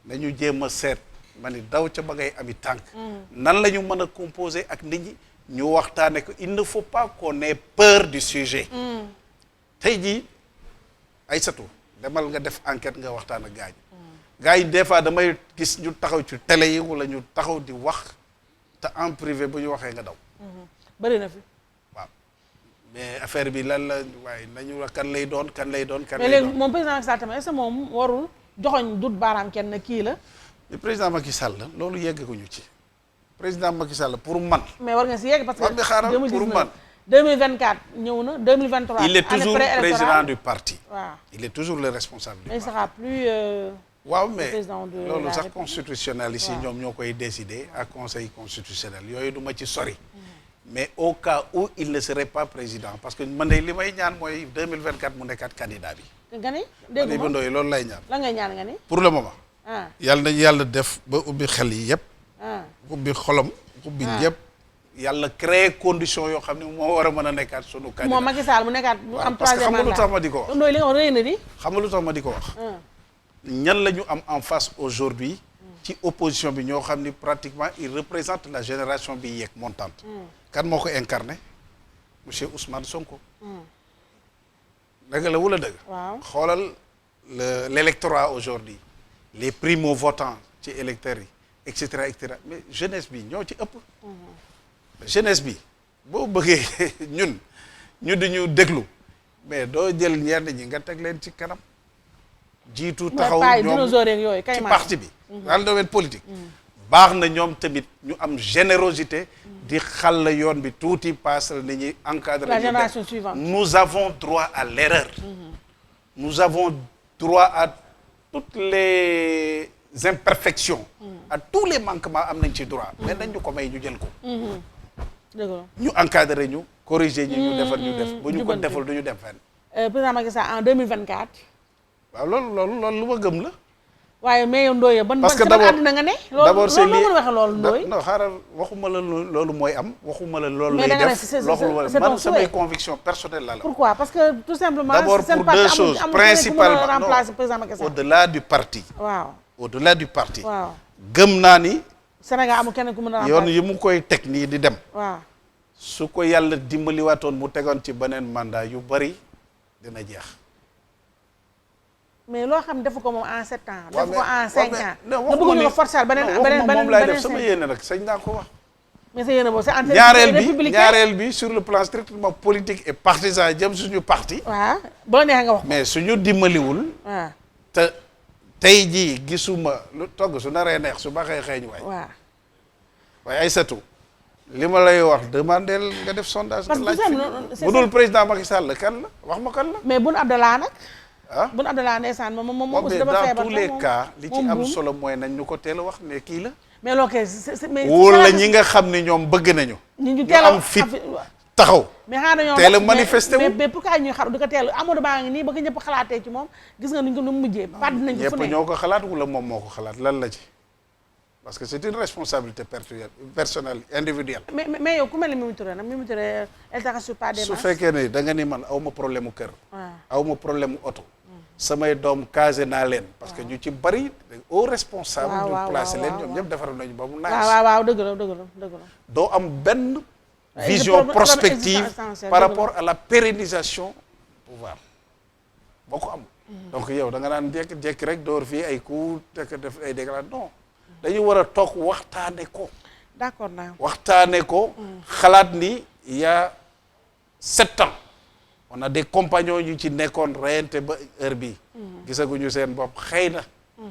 nañu jéem a seet. ma ni daw ca ba ngay ami tànk nan la ñu mën a composer ak nit ñi ñu waxtaane ko il ne faut pas qu'on ait peur du sujet tey jii Aïssatou demal nga def enquête nga waxtaan ak gars yi des fois damay gis ñu taxaw ci télé yi wala ñu taxaw di wax te en privé bu ñu waxee nga daw bëri na fi waaw mais affaire bi lan la waaye nañu wax kan lay doon mais léegi moom président Macky Sall tamit est-ce que moom warul joxoñ dut baaraam kenn kii la le président Macky Sall loolu yeggaguñu ci président Macky Sall pour man. mais war nga si yegg parce que. pour man 2024 ñëw na 2023. il est toujours président du parti. waaw il est toujours le responsable du parti. mais il sera plus. waaw mais président de la loolu sax République. constitutionnel ici ñoom ñoo koy décider ak conseil constitutionnel yooyu du ma ci sori. mais au cas où il ne serait pas président parce que man de li may ñaan mooy 2024 mu nekkaat candidat bi. nga ni dégg nga Ndoye loolu lay ñaan. la ngay ñaan nga ni. pour le moment. yàlla nañu yàlla def ba ubbi xel yi yëpp. ubbi xolam. ubbi ñëpp. yàlla créer condition yoo xam ne moo war a mën a nekkaat sunu candidat. moom Macky Sall mu nekkaat mu am parce que troisième xam nga lu mandat. tax ma di ko wax. Ndoye li nga wax rëy na di. xam nga lu tax ma di ko wax. ñan la ñu am en face aujourd'hui ci opposition bi ñoo xam ni pratiquement il représente la génération bi yeeg montante. kan moo ko incarné monsieur Ousmane Sonko. dëgg la wula dëgg. waaw xoolal l'électorat aujourd'hui les primo-votants ci électeurs yi et cetera mais jeunesse bi ñoo ci ëpp. jeunesse bi boo bëggee ñun ñu di ñu déglu mais doo jël ñenn ñi nga teg leen ci kanam. jiitu taxaw ñoom ci parti bi. dans le domaine politique. baax na ñoom tamit ñu am générosité. di xàll yoon bi tuuti paasal nit ñi encadrer. la génération suivante. nous avons droit à l'erreur. nous avons droit à toutes les imperfections. à tous les manquements am nañ ci droit. mais nañ ñu ko may ñu jël ko. dëgg la ñu encadrer ñu corriger ñu defal ñu def. bu ñu ko defal du ñu dem fenn. président Macky Sall en 2024. waaw loolu lu ma gëm la. waaye mais yow Ndoye ban parce que ban àddina nga ne. d'abord c'est loolu mën a waxee loolu Ndoye. non xaaral waxuma la loolu mooy am waxuma la loolu mais lay da nga ne def c'est man samay conviction personnelle la pourquoi parce que tout simplement. d'abord pour deux choses principalement remplacer président Macky Sall. au-delà du parti. waaw au-delà du parti. waaw gëm naa ni. Sénégal amul kenn ku mën a remplacer yoon yi mu koy teg nii di dem. waaw su ko yàlla dimbaliwaatoon mu tegoon ci beneen mandat yu bari dina jeex. mais loo xam ne defu ko moom en 7 ans. waaw defu ko en 5 ans. non nga bëgg ñu ko forcer beneen moom laay def sama yéene nag sañ naa ko wax. mais sa yéene boobu c'est entre ñaareel bi sur le plan strictement politique et partisan jëm suñu parti. waaw boo neexee nga wax ko. mais suñu dimbaliwul. waaw te tey jii gisuma lu togg su naree neex su baxee xeeñ waay. waaw waaye Aïssatou li ma lay wax demandeel nga def sondage. parce que bu dul président Macky Sall kan la wax ma kan la. mais Boun Abdallah nag. ah Boun Abdallah ndeysaan moom aussi dafa dans feebar tous les cas li ci am solo mooy nañ ñu ko teel a wax ne kii la. mais loolu kay mais wala ñi nga xam ne ñoom bëgg nañu. ñu ñu am fit taxaw. mais xanaa dañoo teel a manifesté wu mais pourquoi ñuy xaru di ko teel Amadou Ba ngi nii ba ko ñëpp xalaatee ci moom gis nga ni ñu ko nu mu mujjee. pàdd nañ ko fu ne ñëpp ñoo ko xalaat wala moom moo ko xalaat lan la ci. parce que c'est une responsabilité personnelle individuelle. mais yow ku mel ni Mimi Touré nag Mimi Touré elle te rassure pas des masses. su fekkee ne da nga ni man aw ma problème mu kër. waaw aw ma problème mu oto. samay doom casé naa leen. parce que ñu ci bari au responsable. waaw ñu placé leen ñoom ñëpp defar nañu ba mu naaj. waaw dëgg la. doo am benn vision prospective par rapport à la pérennisation pouvoir boo ko am. donc yow da nga daan jékki rek door fii ay coups def ay déclaration non. dañu war a toog waxtaane ko. d'accord naa. waxtaane ko. xalaat ni il y a 7 ans. on a des compagnons yu ci nekkoon reyante ba heure bii. gisaguñu seen bopp xëy na.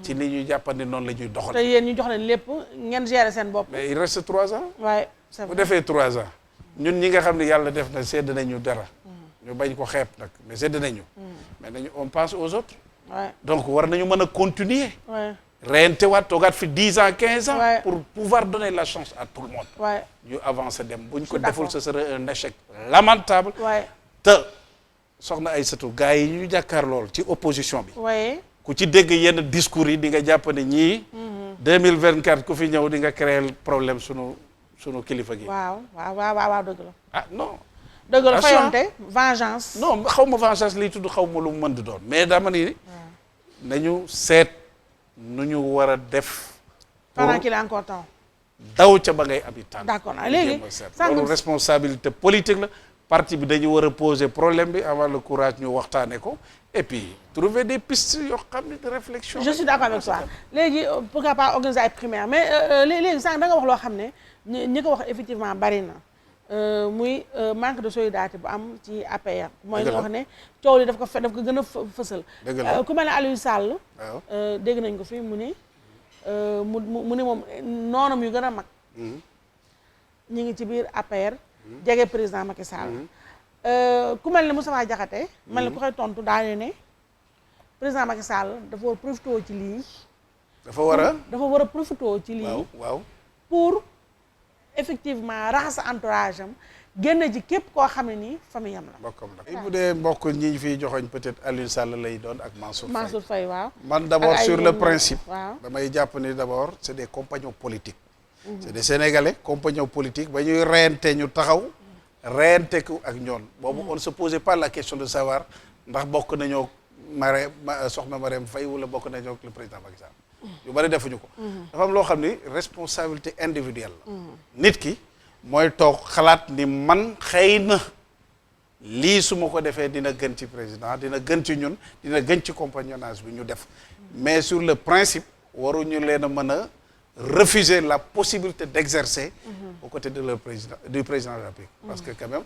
ci ni ñuy jàppandi noonu la ñuy doxal. te yéen ñu jox leen lépp ngeen gérer seen bopp. mais il reste 3 ans. waaye c'est vrai bu defee 3 ans. ñun ñi nga xam ne yàlla def na sedd nañu dara. ñu bañ ko xeeb nag mais sedd nañu. mais nañu on pense aux autres. ouais donc war nañu mën a continuer. ouais reentewaat toogaat fi 10 ans 15 ans. Ouais. pour pouvoir donner la chance à tout le monde. ouais ñu avancer dem bu ñu ko d'accord. deful ce serait un échec lamentable. ouais te soxna Aïssatou gars yi ñu jàkkaar lool ci opposition bi. ouais ku ci dégg yenn discours yi di nga jàpp ne ñii. 2024 ku fi ñëw di nga créer problème sunu kilifa gi. waaw dëgg la. ah non. dëgg la Attention. fayonte vengeance. non xaw ma vengeance liy tudd xaw ma lu mu mën di doon mais dama ni. nañu seet nu ñu war a def. pendant qu'il est encore temps. daw ca ba ngay am tànn. d'accord léegi loolu responsabilité politique la parti bi dañu war a poser problème bi avoir le courage ñu waxtaane ko et puis trouver des pistes yoo xam ne de réflexion. je suis d'accord avec toi léegi pourquoi pas organiser ay primaires mais léegi sànq da nga wax loo xam ne ñi ko wax effectivement bari na muy manque de solidarité bu am ci APR. mooy nga wax ne coow li daf ko gën a fësal. dëgg la ku mel ne Aliou Sall. waaw dégg nañ ko fi mu ne mu ne moom noonam yu gën a mag. ñu ngi ci biir APR. jege président Macky Sall. ku mel ne Moustapha Diakhaté. mel ne ku koy tontu daane ne président Macky Sall dafa war a profité ci lii. dafa war a profité ci lii. waaw pour effectivement raxas entourage am génn ji képp koo xam ne nii famille am la. mbokkam la bu dee mbokk ñi ñu fiy joxoñ peut-être Aliou Sall lay doon ak Mansour Faye waaw. man d'abord sur le principe. waaw damay jàpp ni d'abord c'est des compagnons politiques. c'est des Sénégalais compagnons politiques ba ñuy reyante ñu taxaw. reyante ko ak ñoon boobu on ne se posait pas la question de savoir ndax bokk nañoo soxna Marème Faye wala bokk nañoo le président Macky Sall. yu bari defuñu ko. dafa am loo xam ni responsabilité individuelle la. nit ki mooy toog xalaat ni man xëy na lii su ma ko defee dina gën ci président dina gën ci ñun dina gën ci compagnonnage bi ñu def mais sur le principe waruñu leen a mën a refuser la possibilité d'exercer aux côtés de leur président du président de la République. parce que quand même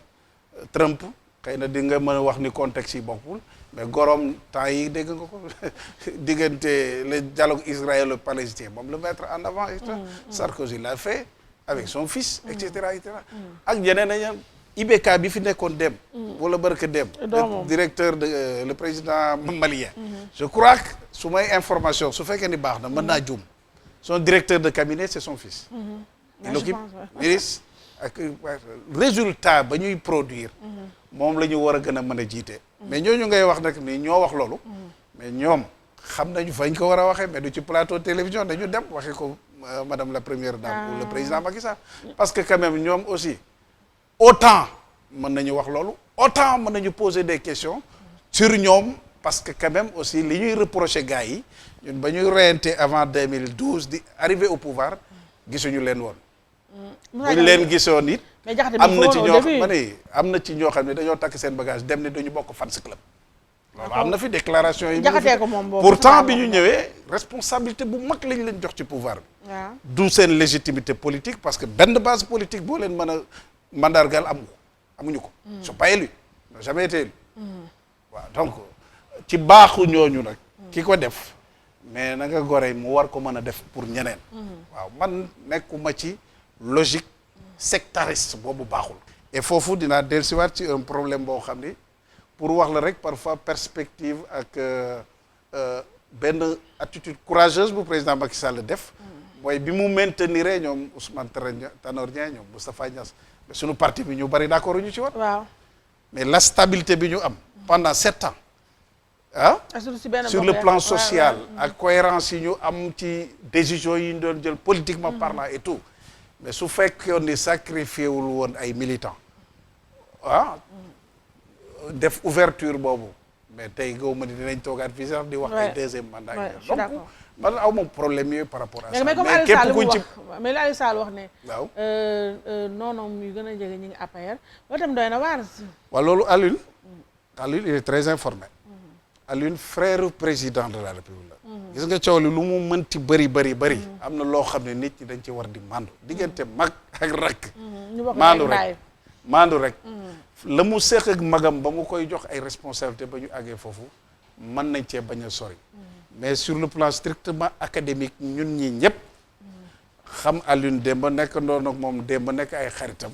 Trump xëy na di nga mën a wax ni contexte yi bokkul mais gorom temps yi dégg nga ko diggante le dialogue israélo-palestinien moom le mettre en avant et cetera. Sarkozy l'a fait avec son fils et cetera et cetera. ak ñeneen ak IBK bi fi nekkoon dem. wala barke dem. le directeur de le président malien. je crois que su may information su fekkee ni baax na mën naa juum. son directeur de cabinet c'est son fils. il occupe ministre ak résultat ba ñuy produire. moom la ñu war a gën a mën a jiite. mais ñooñu ngay wax nag ni ñoo wax loolu. mais ñoom xam nañu fañ ko war a waxee mais du ci plateau télévision dañu dem waxee ko madame la première dame. ou le président Macky Sall. parce que quand même ñoom aussi autant mën nañu wax loolu autant mën nañu poser des questions sur ñoom parce que quand même aussi li ñuy reprocher gars yi ñun ba ñuy reyante avant 2012 di arriver au pouvoir gisuñu leen woon. buñ leen gisoon it. am na ci ñoo xam ne am na ci ñoo xam ne dañoo takk seen bagage dem ne dañu bokk fans club. loolu am na fi déclaration yi. jaxatee ko moom boobu pourtant bi ñu ñëwee responsabilité bu mag lañ leen jox ci pouvoir bi. waaw du seen légitimité politique parce que benn base politique boo leen mën a mandargal amuñu ko. ils sont pas élus ils n'ont jamais été élus. waaw donc ci baaxu ñooñu nag. ki ko def mais na nga gore mu war ko mën a def pour ñeneen. waaw man nekkuma ci logique sectariste boobu baaxul. et foofu dinaa dellusiwaat ci un problème boo xam ni pour wax la rek parfois perspective ak benn attitude courageuse bu président Macky Sall def. mooy bi mu maintenir ñoom Ousmane Tanor Dieng ñoom Moustapha Niasse mais suñu parti bi ñu bari d'accord ñu ci woon. waaw mais la stabilité bi ñu am. pendant 7 ans. sur le plan social ak cohérence yi ñu am ci décision yi ñu doon jël politiquement parlant et tout mais su fekkoon ni sacrifié wul woon ay militants def ouverture boobu mais tey gaw ma ni dinañ toogaat fii sax di wax ay deuxième mandat donc man aw moom problème yooyu par rapport à ça mais comme Aliou Sall wax mais li Aliou Sall wax ne waaw non yu gën a jege ñi ngi APR loolu tam doy na waar waaw loolu Alioune il est très informé Alioune frère président de la République la gis nga coow li lu mu mënti bëri am na loo xam ne nit ñi dañ ci war di mandu diggante mag ak rakk maandu rek la mu seq ak magam ba mu koy jox ay responsabilité ba ñu àggee foofu mën nañ cee bañ a sori mais sur le plan strictement académique ñun ñi ñëpp xam Alioune démb nekk ndoon ak moom démb nekk ay xaritam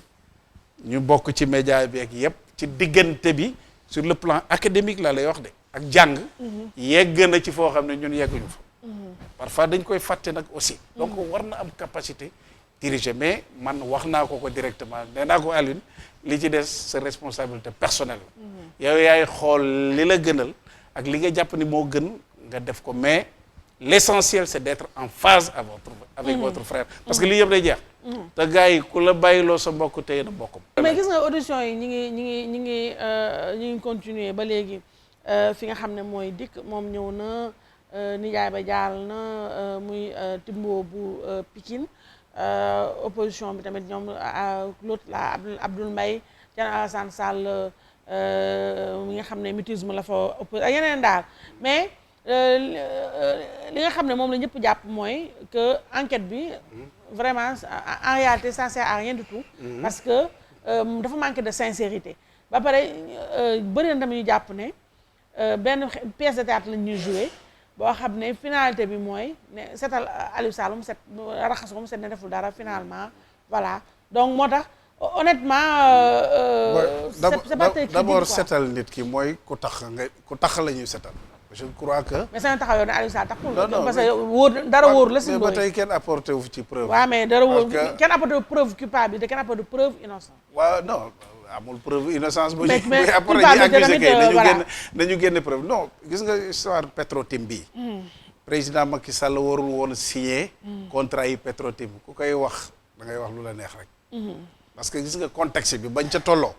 ñu bokk ci média bi ak yëpp ci diggante bi sur le plan académique laa lay wax de ak jàng yegg na ci foo xam ne ñun yegguñu fa parfois dañ koy fàtte nag aussi donc war na am capacité diriger mais man wax naa ko directement nee naa ko Alioune li ci des sa responsabilité personnelle la yow yaay xool li la gënal ak li nga jàpp ni moo gën nga def ko mais l'essentiel c'est d'être en phase avec votre frère parce que lii yëpp day jeex te gars yi ku la bàyyiloo sa mbokk tey na mbokkam mais gis nga audition yi ñi ngi continuer ba léegi fi nga xam ne mooy dikk moom ñëw na nijaay ba jaal na muy Timbo bu Pikine opposition bi tamit ñoom l'autre la Abdoul Mbaye Thierno Alassane Sall mi nga xam ne mutisme la fa oppose ak yeneen daal mais li nga xam ne moom la ñëpp jàpp mooy que enquête bi vraiment en réalité ça sert à rien du tout parce que dafa manqué de sincérité ba pare bëri na tamit ñu jàpp ne benn pièce de théâtre lañ ñuy joué boo xam ne finalité bi mooy ne setal Aliou Sall mu set raxas ko mu set ne deful dara finalement voilà donc moo tax honnêtement c'est pas très crédible d'abord setal nit ki mooy ku tax la ñuy setal je crois que mais sama taxaw yow ne Aliou Sall taxul parce que wóor dara wóor la si mais ba tey kenn apporté wu ci preuve waaw mais dara wóor kenn apporté preuve culpabilité kenn apporté preuve innocent waaw non amul preuve innocence bu mais après ñi accusé kay nañu génne preuve non gis nga histoire Petrotim bi président Macky Sall warul woon signé contrat yi Petrotim ku koy wax da ngay wax lu la neex rek parce que gis nga contexte bi bañ ca tolloo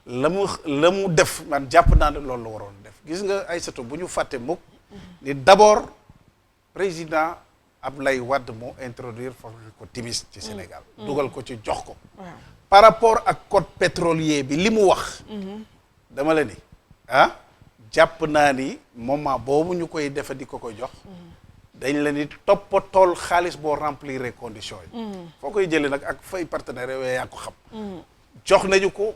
la mu def man jàpp naa ne loolu la waroon def gis nga Aïssatou bu ñu fàtte mukk ni d'abord président Abdoulaye Wade moo introduire foofu ko timis ci Sénégal dugal ko ci jox ko par rapport ak code pétrolier bi li mu wax dama la ni jàpp naa ni moment boobu ñu koy defa di ko jox dañ la ni toppatool xaalis boo remplir conditions yi foo koy jëlee nag ak fay partenaires yooyu yaa ko xam jox nañu ko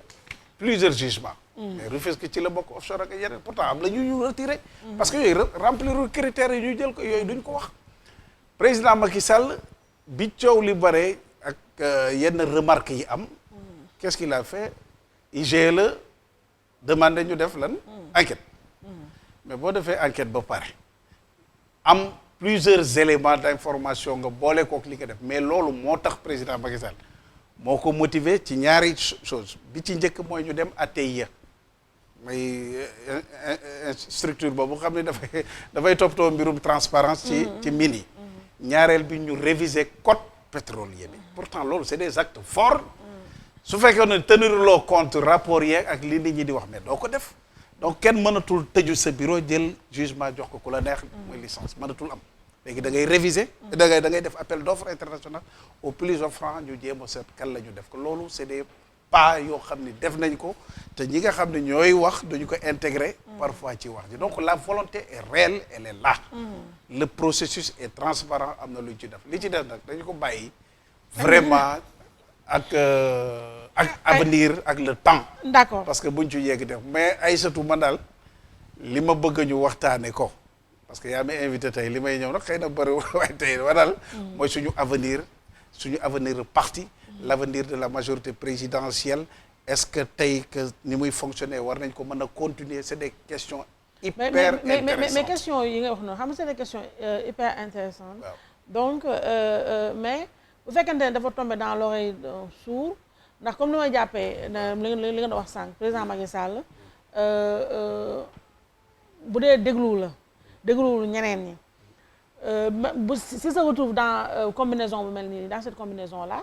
plusieurs jugements mais Rufisque ci la bokk offshore ak yeneen pourtant am la ñu retiré parce que yooyu remplir critères yi ñu jël ko yooyu duñ ko wax président Macky Sall bi coow li bare ak yenn remarques yi am qu'est-ce qu'il a fait IGE la demandé ñu def lan enquête mais boo defee enquête ba pare am plusieurs éléments d'information nga boole kook li nga def mais loolu moo tax président Macky Sall moo ko motivé ci ñaari chose bi ci njëkk mooy ñu dem ATIE mooy structure boobu xam ne dafay toppatoo mbirum transparence ci mine yi ñaareel bi ñu réviser code pétrolier bi pourtant loolu c'est des actes forts su fekkee ne tenir loo compte rapport yeeg ak li nit ñi di wax mais doo ko def donc kenn mënatul tëju sa bureau jël jugement jox ko ku la neex mooy licence mënatul am léegi da ngay réviser da ngay def appel d'offres international au plus offrant ñu jéem a seet kan la ñu def ko loolu c'est des pas yoo xam ne def nañ ko te ñi nga xam ne ñooy wax dañu ko intégrer parfois ci wax ji donc la volonté est réelle elle est là le processus est transparent am na lu ñu ci def li ci def nag dañu ko bàyyi vraiment ak avenir ak le temps d'accord parce que buñ ci yegg def mais Aïssatou man daal li ma bëgg ñu waxtaane ko parce que yaa may invité tey li may ñëw nag xëy na bëri waaye tey wa daal mooy suñu avenir parti l'avenir de la majorité présidentielle est-ce que tey que ni muy fonctionner war nañ ko mën a continuer c'est des questions hyper intéressantes mais questions yi nga wax noonu xam nga c'est des questions hyper intéressantes. waaw donc mais bu fekkente ne dafa tomber dans l'oreille d'un sourd ndax comme ni may jàppee li nga wax sànq président Macky Sall bu dee dégluwul ñeneen ñi si se retrouve dans combinaison bu mel nii dans cette combinaison là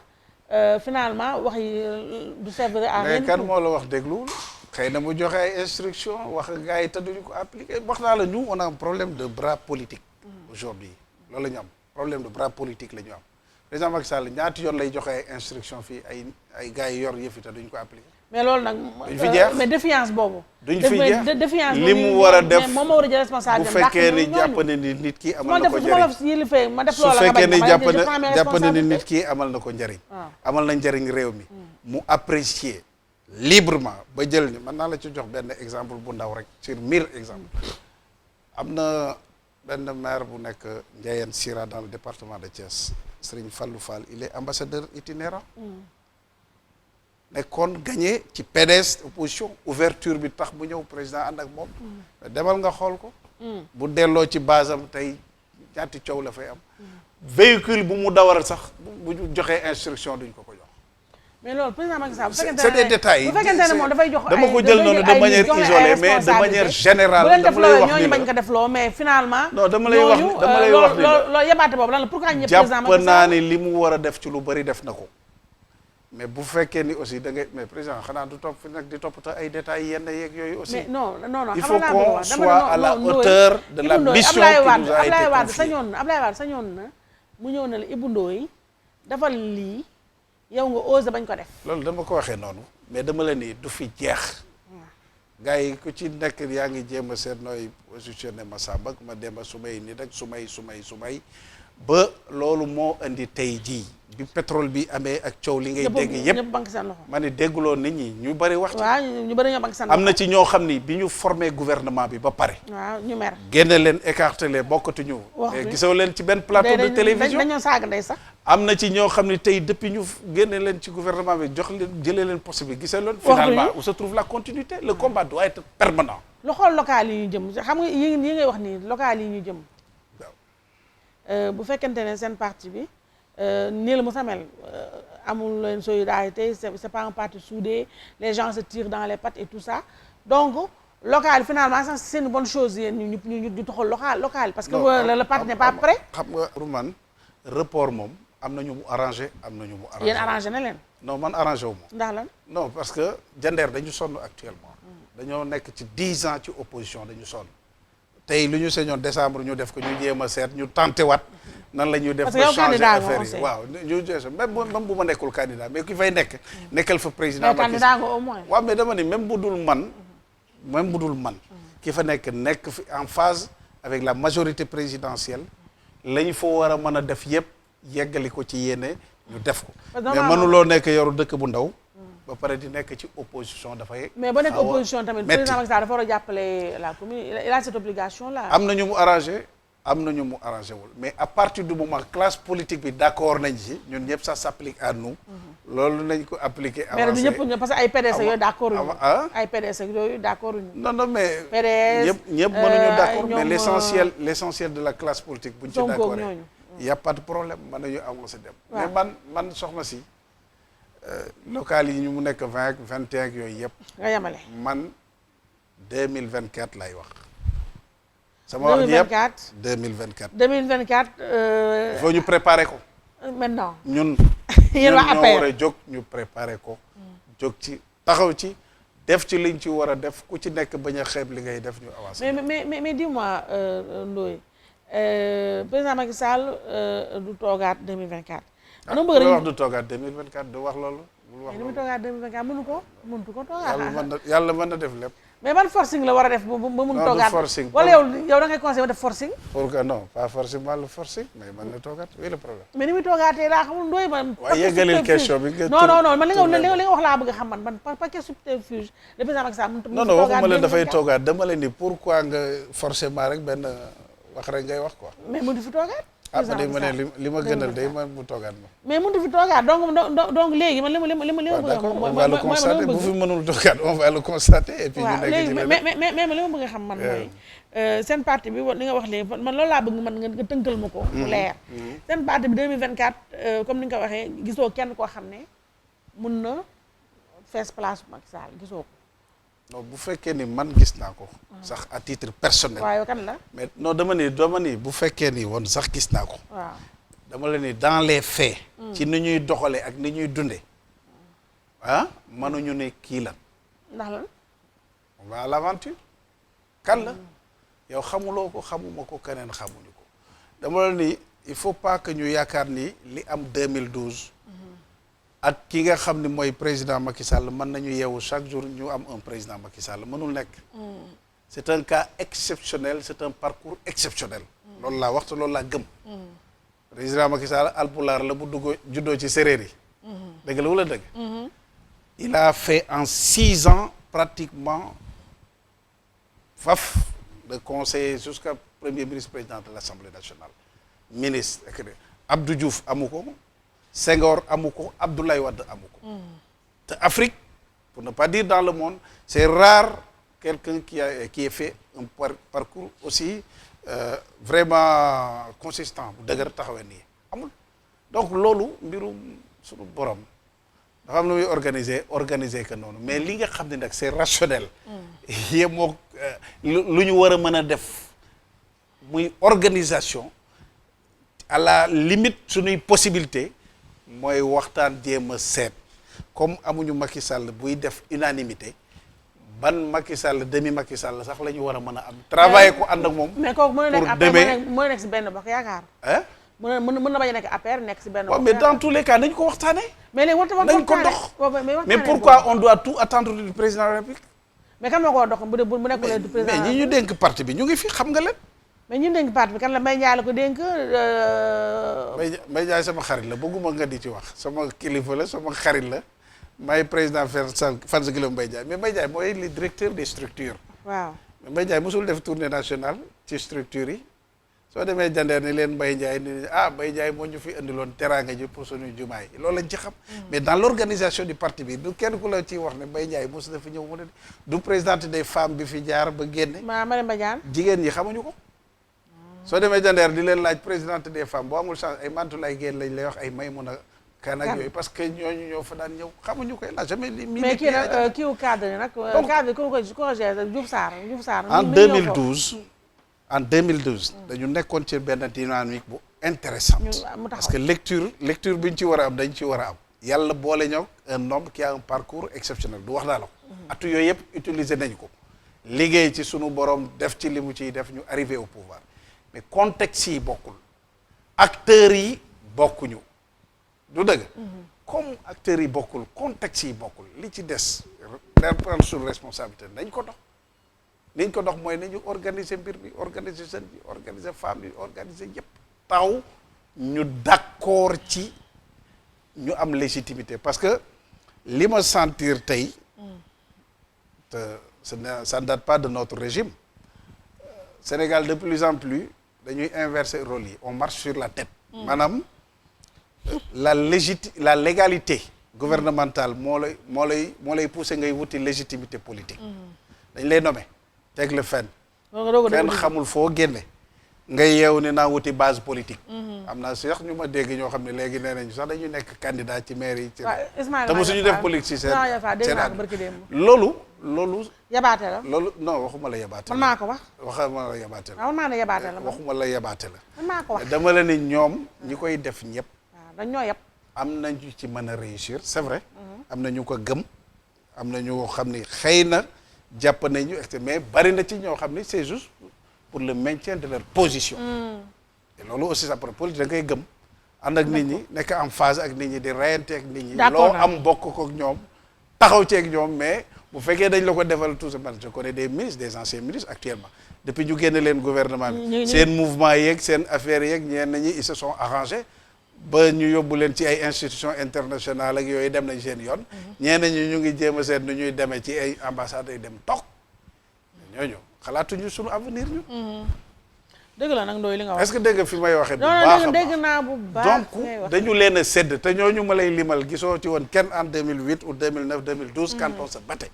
finalement wax yi du servir à rien. mais kan moo la wax dégluwul xëy na mu joxe ay instructions wax gars yi te duñu ko appliquer wax naa la ñu on a un problème de bras politique aujourd'hui loolu la ñu am problème de bras politique la ñu am président Macky Sall ñaati yoon lay joxe ay instructions fii ay gars yi yor yëf yi te duñu ko appliquer. mais loolu nag. duñ fi jeex mais défiance boobu. duñ fi jeex défiance li mu war a def moom moo war a jël responsable. bu fekkee ni jàpp na ni nit ki amal na ko njëriñ ma def su loola fekkee ni nga jàpp na ni nit ki amal na ko njëriñ. amal na njëriñ réew mi. mu apprécier librement ba jël ni mën naa la ci jox benn exemple bu ndaw rek sur 1000 exemples. am na benn maire bu nekk Ndiayène Sira dans le département de Thiès Serigne Fallou Fall il est ambassadeur itinérant. nekkoon gagné ci PDS opposition ouverture bi tax mu ñëw président ànd ak moom. demal nga xool ko. bu delloo ci base am tey ñaati coow la fay am. véhicule bu mu dawal sax bu joxee instruction duñ ko jox. mais loolu président Macky Sall bu fekkente ne c'est des détails. bu fekkente ne moom dafay jox dama ko jël noonu de manière isolée mais de manière générale. dama lay wax ñooñu bañ ko def loo mais finalement. non dama lay wax ni loolu yebaate boobu lan la pourquoi ñëpp président Macky Sall jàpp naa ni li mu war a def ci lu bari def na ko. mais bu fekkee ni aussi da ngay mais président xanaa du topp fi nag di toppatoo ay détails yenn yeeg yooyu aussi. mais non il faut qu'on soit à la hauteur de la mission qui nous a été confiée. Ablaye Wade sañoon na mu ñëw na la Ibou Ndoye defal lii yow nga osé bañ ko def. loolu dama ko waxee noonu mais dama la ni du fi jeex. gars yi ku ci nekk yaa ngi jéem a seet nooy positionné ma Samba ak ma Demba su may nit ak su may ba loolu moo indi tey jii. bi pétrole bi amee ak coow li ngay dégg yëpp banque seen loxo ma ne dégguloo nit ñi ñu bari wax ci. waaw ñu bari ñoo banque seen loxo am na ci ñoo xam ni bi ñu formé gouvernement bi ba pare. waaw ñu mer génne leen écarté leen bokkatuñu. mais gisoo leen ci benn plateau de télévision dañoo saaga ndey sax. am na ci ñoo xam ni tey depuis ñu génne leen ci gouvernement bi jox leen jëlee leen poste bi gisee leen. finalement où se trouve la continuité le combat doit être permanent. lu xool local yi ñu jëm xam nga yi ngay wax nii local yi ñu jëm. waaw bu fekkente ne seen parti bi. nii la mu samel amul leen solidarité c'est pas un parti soudé les gens se tirent dans les pattes et tout ça donc local finalement sax c'est une bonne chose yéen ñu taxal local parce que le parti n'est pas prêt. xam nga pour man report moom am na ñu mu arrangé am na ñu mu arrangé. yéen arrangé na leen. non man arrangé wu ma. ndax lan. non parce que Jandeer dañu sonn actuellement. dañoo nekk ci 10 ans ci opposition dañu sonn. tey lu ñu sañoon décembre ñu def ko ñu jéem a seet ñu tenté wat. nan la ñuy def ba changer affaire yi waaw ñu même bu ma nekkul candidat mais ki fay nekkal fa président Macky Sall candidat nga au moins waaw mais dama ni même bu dul man ki fa nekk fi en phase avec la majorité présidentielle la ñu fa war a mën a def yëpp yeggali ko ci yéene ñu def ko mais mënuloo nekk yoru dëkk bu ndaw ba pare di nekk ci opposition dafay mais ba nekk opposition tamit président Macky Sall dafa war a jàppale la commune il a cette obligation là am na ñu mu arrangé wul mais à partir du moment classe politique bi d'accord nañ ci ñun ñëpp ça s'applique à nous. loolu nañ ko appliquer avancé mais du ñëpp parce que ay PDS yooyu d'accord uñu ay PDS yooyu d'accord uñu non mais PDS ñëpp mënuñu d'accord mais l'essentiel de la classe politique buñ ci d'accord y a pas de problème mën nañu avancer dem mais man soxna si local yi ñu mu nekk 20 21 yooyu yëpp nga yemale man 2024 lay wax sama wax yëpp 2024. 2024. il faut ñu préparer ko. maintenant. ñun yéen waa APR ñoo war a jóg ñu préparer ko. jóg ci taxaw ci def ci liñ ci war a def ku ci nekk bañ a xeeb li ngay def ñu avancer. mais dis-moi Ndoye président Macky Sall du toogaat 2024. ah lu wax du toogaat 2024 du wax loolu. bul wax loolu mais toogaat 2024 mënu ko toogaat. yàlla mën na def lépp. mais ban forcing la war a def ba mun toogaat forcing wala yow da ngay conseillé def forcing. pour que non pas forcément le forcing mais mën na toogaat oui le problème. mais ni muy toogaatee laa xamul Ndoye man. waaye yeggalil question bi nga. non man li nga wax laa bëgg a xam man par quel subterfuge le président Macky Sall non waxuma leen dafay toogaat dama leen ni pourquoi nga forcément rek benn wax rek ngay wax quoi. mais mu di fi toogaat. président day ma Macky ne Sall li ma gënal day man mu toogaat ma. mais mënut fi toogaat donc léegi man li ma bëgg a xam. on va le constater bu fi mënul toogaat on va le constater. et puis ñu nekk ci leneen mais li ma bëgg a xam man mooy. seen parti bi li nga wax léegi man loolu laa bëgg man nga tënkal ma ko. mu leer seen parti bi 2024 comme ni nga ko waxee gisoo kenn koo xam ne mun na fees place Macky Sall gisoo ko. non bu fekkee ni man gis naa ko. sax à titre personnel. waaw kan la. mais non dama ni bu fekkee ni woon sax gis naa ko. waaw dama la ni dans les faits. ci ni ñuy doxalee ak ni ñuy dundee. mënuñu ne kii la. ndax lan. on va à l'aventure. kan la. yow xamuloo ko xamuma ko keneen xamuñu ko. dama la ni il faut pas que ñu yaakaar ni li am 2012. ak ki nga xam ni mooy président Macky Sall mën nañu yeewu chaque jour ñu am un président Macky Sall mënul nekk. c'est un cas exceptionnel c'est un parcours exceptionnel. loolu laa wax te loolu laa gëm. président Macky Sall alpulaar la bu juddoo ci séréer yi. dëgg la wala dëgg. il a fait en 6 ans pratiquement de conseiller jusqu'à premier ministre président de l'Assemblée nationale. ministre Abdou Diouf amu ko. Senghor amu ko Abdoulaye Wade amu ko. te Afrique pour ne pas dire dans le monde c'est rare quelqu'un qui ait fait un parcours aussi vraiment consistant bu dëgër taxawee nii amul. donc loolu mbirum suñu borom dafa am lu muy organiser que noonu mais li nga xam ne nag c'est rationnel. yemoo lu ñu war a mën a def muy organisation à la limite suñuy possibilité. mooy waxtaan jéem a seet comme amuñu Macky Sall buy def unanimité ban Macky Sall demi Macky Sall sax la ñu war a mën a am. travailler ko ànd ak moom. mais kooku mën na nekk APR mën na nekk si benn bokk yaakaar. mën na bañ a nekk APR nekk si benn bokk yaakaar. mais dans tous les cas nañ ko waxtaanee. mais léegi waxtaan nañ ko dox mais pourquoi on doit tout attendre du président de la République. mais kan moo ko dox bu nekkul du président. mais ñi ñu dénk parti bi ñu ngi fi xam nga leen. mais ñu dénk parti bi kan la Mbaye Ndiaye la ko dénk. Mbaye Ndiaye sama xarit la bëgguma nga di ci wax sama kilifa la sama xarit la may président fan sa kilo Mbaye Ndiaye mais Mbaye Ndiaye mooy le directeur des structures. waaw mais Mbaye Ndiaye mosul def tournée nationale ci structures yi soo demee jandeer ni leen Mbaye Ndiaye ni Mbaye Ndiaye moo ñu fi indiloon teraanga ji pour suñu jumaa yi loolu lañ ci xam. mais dans l'organisation du parti bi du kenn ku la ciy wax ne Mbaye Ndiaye mos na fi ñëw mu ne du présidente des femmes bi fi jaar ba génne. Madame Badiane jigéen ñi xamuñu ko. soo demee jandeer di leen laaj présidente des femmes boo amul chance ay Mantoulaye Guèye lañ lay wax ay Maïmouna Kane ak yooyu parce que ñooñu ñoo fa daan ñëw xamuñu koy la jamais li mais kii nag kii wu cadre nag cadre ko géré Diouf Sarr en 2012 dañu nekkoon ci benn dynamique bu intéressante parce que lecture bi ñu ci war a am dañ ci war a am yàlla boole ñoo un homme qui a un parcours exceptionnel du wax naa la ko atu yooyu yëpp utiliser nañ ko liggéey ci sunu borom def ci li mu ciy def ñu arrivé au pouvoir mais contexte yi bokkul acteurs yi bokkuñu du dëgg comme acteurs yi bokkul contexte yi bokkul li ci des dañ prendre sur responsabilité nañ ko dox liñ ko dox mooy nañu organiser mbir bi organiser jeune bi organiser femme bi organiser yëpp taw ñu d'accord ci ñu am légitimité parce que li ma sentir tey te ça ne date pas de notre régime Sénégal de plus en plus dañuy inverser rôle yi on marche sur la tête maanaam la légalité gouvernementale moo lay pousser ngay wuti légitimité politique dañ lay nommer teg la fenn xamul foo génne ngay yeewu ne naa wuti base politique am naa sax ñu ma dégg ñoo xam ne léegi nee nañu sax dañu nekk candidat ci maire yi ci te mosuñu def politique ci seen loolu yabaate la loolu non waxuma la yabaate la man maa ko wax waxuma la yabaate la man maa ne yabaate la waxuma la yabaate la man maa ko wax dama la ni ñoom ñi koy def ñëpp waaw dañ ñoo yab am nañu ci mën a réussir c'est vrai am na ñu ko gëm am na ñu xam ni xëy na jàpp nañu mais bari na ci ñoo xam ni c'est juste pour le maintien de leur position et loolu aussi ça pour politique da ngay gëm ànd ak nit ñi nekk en phase ak nit ñi di reyante ak nit ñi loo am bokk ko ak ñoom taxaw ci ak ñoom mais bu fekkee dañ la ko defal tout simplement je connais des ministres des anciens ministres actuellement depuis ñu génne leen gouvernement bi seen mouvement yeeg seen affaires yeeg ñenn ñi ils se sont arrangés ba ñu yóbbu leen ci ay institutions internationales ak yooyu dem nañ seen yoon ñenn ñi ñu ngi jéem a seet nu ñuy demee ci ay ambassades yi dem toog ñooñu xalaatuñu suñu avenir ñu dëgg la nag Ndoye li nga wax. est-ce que dégg nga fi may waxee. bu non baax non a dégg baax naa bu baax. donc dañu leen a sédd te ñooñu ma lay limal gisoo ci woon kenn en 2008 ou 2009 2012. quand on se battait.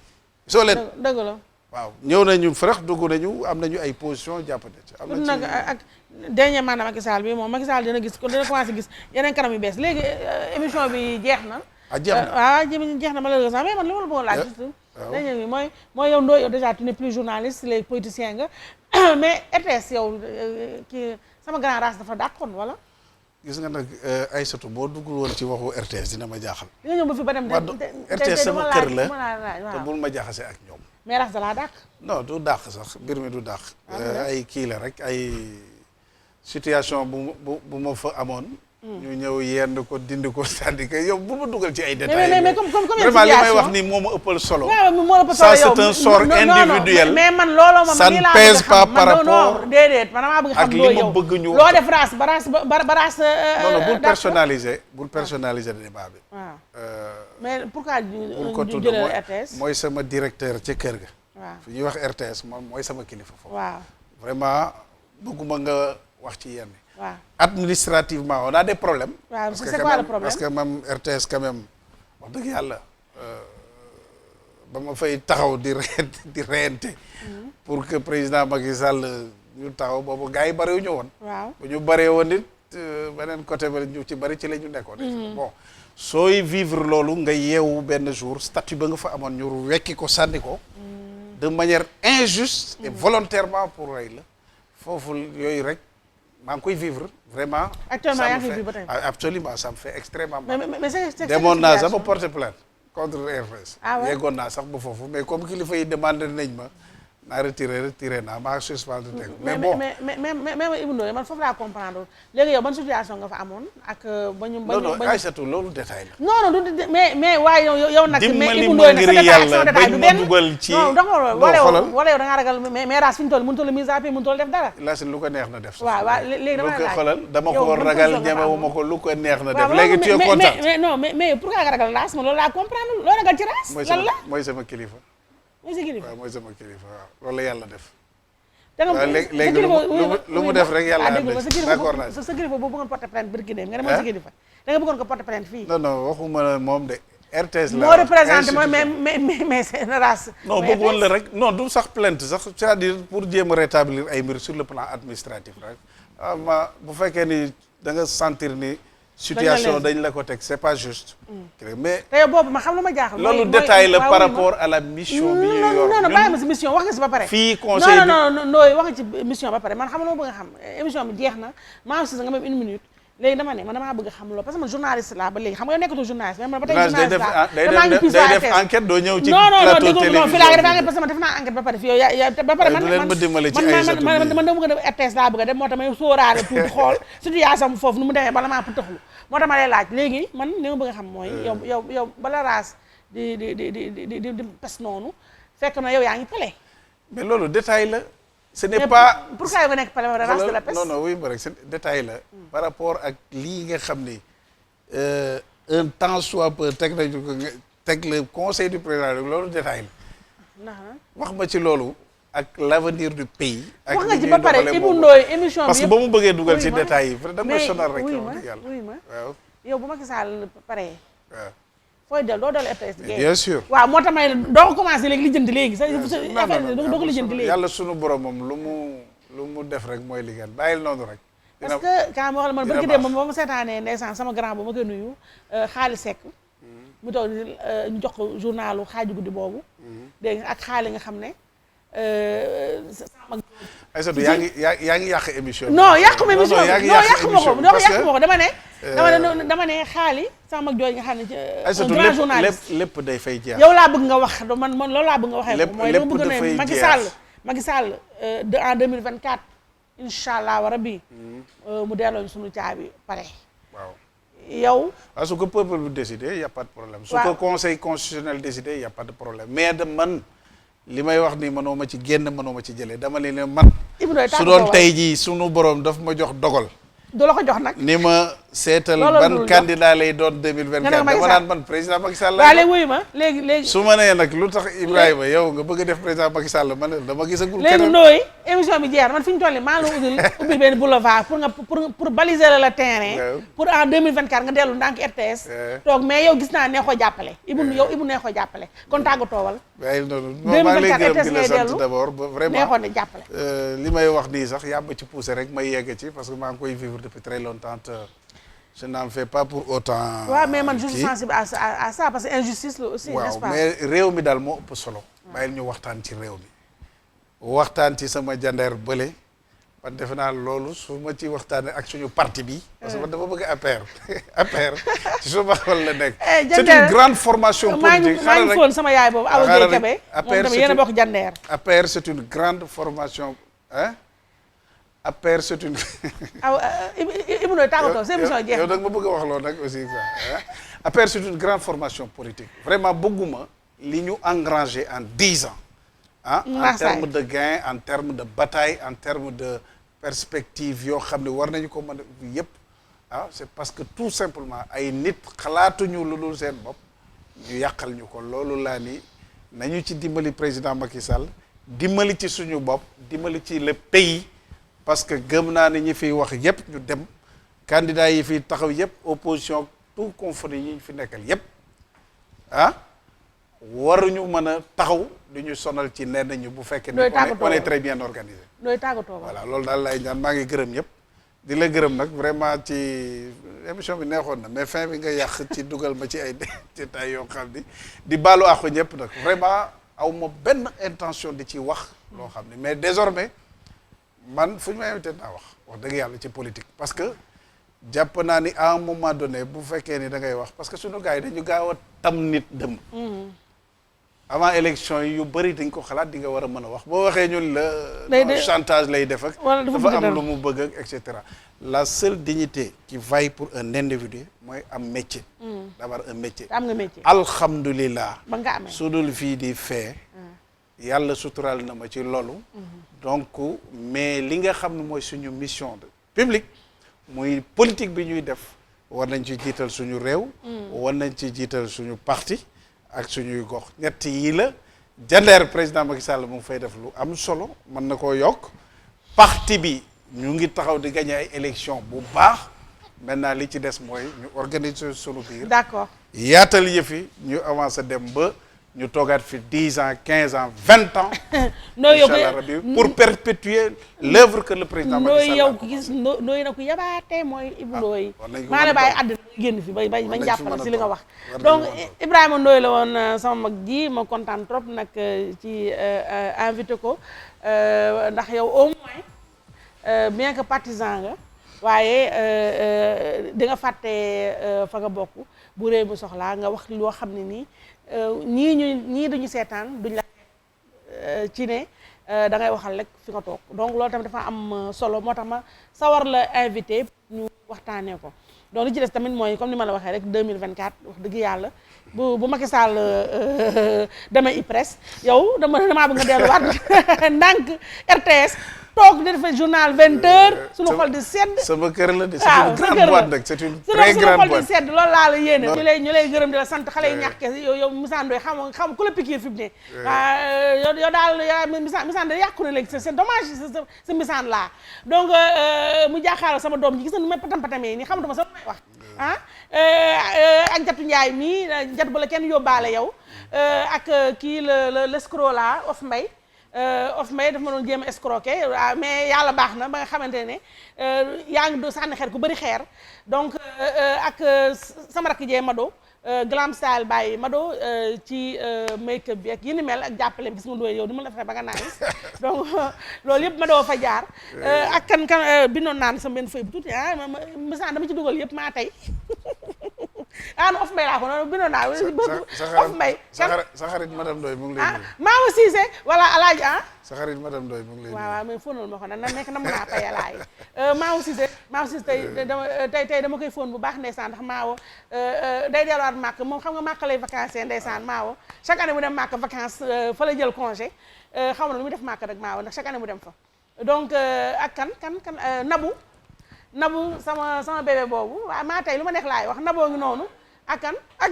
gisoo leen dëgg la. waaw ñëw nañu frex dugg nañu am nañu ay position jàppante ci. am na nag ak dernier mandat Macky Sall bi moom Macky Sall dina commencé gis yeneen kanam yu bees léegi émission bi jeex na. jeex na waaw jeex na malheureusement mais man li ma la bëggoon laaj. waaw dernier bi mooy yow Ndoye yow déjà tu n'es plus journaliste léegi politicien nga mais RTS yow kii sama grand race dafa dàqoon wala. gis nga nag Aïssatou boo duggul woon ci waxu RTS dina ma jaaxal. di nga ñëw ba fi ba dem. RTS sama kër la te bul ma jaxase ak ñoom. mais race da laa dàq. non du dàq sax mbir mi du dàq. ay kii la rek ay situation bu ma fa amoon. ñu ñëw yenn ko dindi ko c'est-à-dire que yow bu ma dugal ci ay détails. mais comme vraiment li may wax ni moo ma ëppal solo. waaw moo ëppal solo ça c'est un sort individuel. mais man looloo ma ça ne pèse pas par rapport déedéet man damaa bëgg xam ak li ma bëgg ñu loo def race ba race. non non bul personnaliser débat bi. waaw mais pourquoi bul ko tudd RTS mooy sama directeur ca kër ga. waaw fi ñuy wax RTS moom mooy sama kilifa foofu. waaw vraiment bëgguma nga wax ci yenn. waaw administrativement on a des problèmes. waaw c'est quoi le problème parce que même RTS quand même wax dëgg yàlla ba ma fay taxaw di reyante pour que président Macky Sall ñu taxaw boobu gars yi bëriwuñu woon. waaw bu ñu bëree woon it beneen côté ba ñu ci bëri ci la ñu nekkoon. bon sooy vivre loolu nga yeewu benn jour statut ba nga fa amoon ñu wekki ko sànni ko. de manière injuste et volontairement pour rey la foofu yooyu rek. maa ngi koy vivre vraiment. actuellement yaa ngi koy vivre ba tey. absolument ça me fait extrêmement mal. mais c'est demoon naa sax ba porter plainte contre RTS. ah ouais yeggoon naa sax ba foofu mais comme kilifa yi demandé nañ ma naa retiré naa maa suspendre teg. mais bon mais Ibou Ndoye man foofu laa comprendre léegi yow ban situation nga fa amoon ak ba ñu. non non Aïssatou loolu détail la. non non du mais waaye yow nag. mais Ibou dimbali Ndoye ma ngir yàlla détail bañ ma dugal ci. non wala yow da ngaa ragal mais race fi ñu toll mënut a mise à pied mënut a def dara. la lu ko neex na def. waaw waaw léegi dama la laaj xoolal dama ko ragal ñemewuma ko lu ko neex na def. léegi tu es content mais non mais pourquoi nga ragal race man loolu laa comprendre loo ragal ci race. lan la mooy sama kilifa. mooy sa kilifa waaw mooy sama kilifa waaw loolu la yàlla def. léegi lu mu def rek yàlla am na ci d'accord naa sa kilifa boo bëggoon porter plainte barki dem nga ne mooy sa kilifa da nga bëggoon ko porter plainte fii. non non waxuma moom de RTS la moo représenté mooy mais c'est une race. non bëggoon la rek non du sax plainte sax c'est-à-dire pour jéem a rétablir ay mbir sur le plan administratif rek ma bu fekkee ni da nga sentir ni situation dañ la ko teg c'est pas juste. mais te yow boobu ma xam lu ma jaaxal. loolu détail la par rapport à la mission bi ñu yor non non bàyyi ma si mission wax nga si ba pare. fii conseil non Ndoye wax nga ci mission ba pare man xam nga lu ma bëgg a xam émission bi jeex na maa aussi nga même une minute léegi dama ne man damaa bëgg a xam loolu parce que man journaliste laa ba léegi xam nga yow nekkatoo journaliste mais man ba tey journaliste laa day def enquête doo ñëw ci plateau télévision non fii laa def enquête parce que man def naa enquête ba pare fii yow ba pare man dama bëgg a def RTS laa bëgg a def moo tax may sóoraale tuuti xool situation foofu nu mu demee bala maa pëtaxlu moo tax ma lay laaj léegi man li ma bëgg a xam mooy yow bala raas di pes noonu fekk na yow yaa ngi pale mais loolu détail la ce n'est pas pourquoi yow nga nekk pale wala raas de la pes non oui ma rek c'est détail la par rapport ak lii nga xam ni un temps soit peu teg nañu ko teg le conseil du président loolu détail la wax ma ci loolu ak l'avenir du pays ak wax nga ci ba pare Ibou Ndoye émission bi parce que ba mu bëggee dugal ci détails yi da nga koy sonal rek yàlla waaw yow bu Macky Sall pare waaw fooy del doo dellu RTS bien sûr waaw moo tax may doo ko commencé léegi lijjanti léegi sa affaire doo ko lijjanti léegi yàlla sunu borom moom lu mu def rek mooy li ngeen bàyyil noonu rek parce que quand ma wax la man barki dem moom ba ma seetaanee ndeysaan sama grand boobu ma koy nuyu xaali Seck mu toog ñu jox ko journalu xaaju guddi boobu dégg nga ak xaali nga xam ne Aïssatou yaa ngi yàq émission non yàquma émission non yàquma ko dama ne xaali sama mag jooju nga xam ne Aïssatou grand journaliste lépp day fay jeex yow laa bëgg nga wax man loolu laa bëgg nga waxee ko mooy dama bëgg ne Macky Sall en 2024 incha allah wa rabbi mu delloo suñu caabi pare waaw yow su ko peuple bi décidé y a pas de problème su ko conseil constitutionnel décidé y a pas de problème mais de man li may wax ni mënoo ma ci génn mënoo ma ci jëlee dama leen ne man su doon tey jii sunu borom daf ma jox dogal du la ko jox nag ni ma seetal ban candidat lay doon 2024 dama naan man président Macky Sall waaw léegi wuyu ma léegi su ma nee nag lu tax Ibrahima yow nga bëgg a def président Macky Sall ma ne dama gisagul léegi nooy émission bi jeex man fi ñu toll nii maa ngi la ubbil benn boulevard pour baliser le terrain pour en 2024 nga dellu ndànk RTS toog mais yow gis naa neexoo jàppale Ibou neexoo jàppale kon tàggatoowal waaye noonu maa ngi lay gërëm di la sant d'abord vraiment neexoo ne jàppale li may wax nii sax yaa ma ci poussé rek may yegg ci parce que maa ngi koy vivre depuis très longtemps je n'en fais pas pour autant. waaw mais man je suis sensible à ça parce que injustice la aussi n'est-ce pas. mais réew mi daal moo ëpp solo. bàyyil ñu waxtaan ci réew mi. waxtaan ci sama jandeer bële. man defe naa loolu su ma ci waxtaanee ak suñu parti bi. parce que man dafa bëgg APR. APR ci suma xol la nekk. c'est une grande formation politique. maa ngi foon sama yaay boobu Awa Gueye Kébé. moom tamit yéen a bokk jandeer. APR c'est une grande formation hein. APR c'est une. Ibou Ndoye tàggatoo seen émission jeex yow nag ma bëgg a wax loolu nag aussi quoi APR c'est une grande formation politique vraiment bëgguma li ñu engrangé en 10 ans en termes de gains en termes de bataille en termes de perspective yoo xam ne war nañu ko mën a yëpp c'est parce que tout simplement ay nit xalaatuñu lu dul seen bopp ñu yàqal ñu ko loolu laa ni nañu ci dimbali président Macky Sall dimbali ci suñu bopp dimbali ci le pays. parce que gëm naa ni ñi fiy wax yëpp ñu dem candidat yi fi taxaw yëpp opposition tout confondu yi ñu fi nekkal yëpp waruñu mën a taxaw du ñu sonal ci nenn ñu bu fekkee ne on est très bien organisé. looy tàggatoo voilà loolu daal lay ñaan maa ngi gërëm ñëpp di la gërëm nag vraiment ci émission bi neexoon na mais fin bi nga yàq ci dugal ma ci ay détails yoo xam ni di baalu àqu ñëpp nag vraiment aw ma benn intention di ci wax loo xam ni mais désormais man fu ñu ma invité naa wax dëgg yàlla ci politique parce que jàpp naa ni à un moment donné bu fekkee ni da ngay wax parce que suñu gars yi dañu gaaw a tam nit dem avant élection yi yu bëri dañ ko xalaat di nga war a mën a wax boo waxee ñun la chantage lay def ak dafa am lu mu bëgg ak et cetera la seule dignité qui vaille pour un individu mooy am métier d'avoir un métier am nga métier alhamdulilah ba nga amee su dul fii di fee yàlla suturaal na ma ci loolu donc mais li nga xam ne mooy suñu mission de publique muy politique bi ñuy def war nañ ci jiital suñu réew war nañ ci jiital suñu parti ak suñuy gox ñett yii la jandeer président Macky Sall mu ngi fay def lu am solo mën na koo yokk parti bi ñu ngi taxaw di gagner ay élection bu baax maintenant li ci des mooy ñu organiser suñu biir d'accord yaatal yëfi ñu avancer dem ba ñu toogaat fi 10 ans 15 ans 20 ans. Inch'Allah rabbi pour perpétuer l'œuvre que le président Macky Sall yow gis nooy na ko yabaate mooy Ibou Ndoye maa la bàyyi àddina génn fi ba bañ jàppale si li nga wax donc Ibrahima Ndoye la woon sama mag ji ma kontaan trop nag ci invité ko ndax yow au moins bien que partisan nga waaye di nga fàtte fa nga bokk bu réew mi soxlaa nga wax loo xam ne nii ñii duñu seetaan duñ la ci ne da ngay waxal rek fi nga toog donc loolu tamit dafa am solo moo tax ma sawar la invité ñu waxtaanee ko donc li ci des tamit mooy comme ni ma la waxee rek 2024 wax dëgg yàlla bu Macky Sall demee IPRES yow damaa bëgg nga delluwaat ndànk RTS toog di def journal 20h suñu xol di sedd sama kër la de c'est une grande boîte nag c'est une très grande boîte suñu xol di sedd loolu laa la yéene ñu lay gërëm di la sant xale yi ñàkk yow Missa Ndoye xam ku la piqué fi mu ne yow daal Missa Ndoye yàqu na léegi c'est dommage sa Missa laa donc mu jaaxaaral sama doom ji gis na nu may patam-patamee nii xamatuma sama may wax ak Jatu Njaay mii jat ba la kenn yóbbaale yow ak kii l'escroc la of mbay daf ma doon jéem a escroquer mais yàlla baax na ba nga xamante ne yaa ngi do sànni xeer ku bëri xeer donc ak sama rakk jee Mado glam style bàyyi Mado ci make up bi ak yi ni mel ak jàppale gis nga Ndoye yow di ma la fexe ba nga nice donc loolu yëpp Mado fa jaar ak kan bindoon naan sama benn feuille bu tuuti Missa dama ci dugal yëpp maa tey no of mbay laa ko noonu bindoon naa of mbay sa xarit madame Ndoye mu ngi lay nuyu Maawa Cissé wala alaaji sa xarit madame Ndoye mu ngi lay nuyu waaw mais fóonal ma ko nag na nekk na mun naa payalaay Maawa Cissé tey dama koy fóon bu baax ndeysaan ndax Maawa day delluwaat màkk moom xam nga màkk lay vacances ndeysaan Maawa chaque année mu dem màkk vacances fa la jël congé xam na lu muy def màkk rek Maawa ndax chaque année mu dem fa donc ak kan Nabou Nabou sama bébé boobu waaw maa tey lu ma neex laay wax Naboo ngi noonu ak kan ak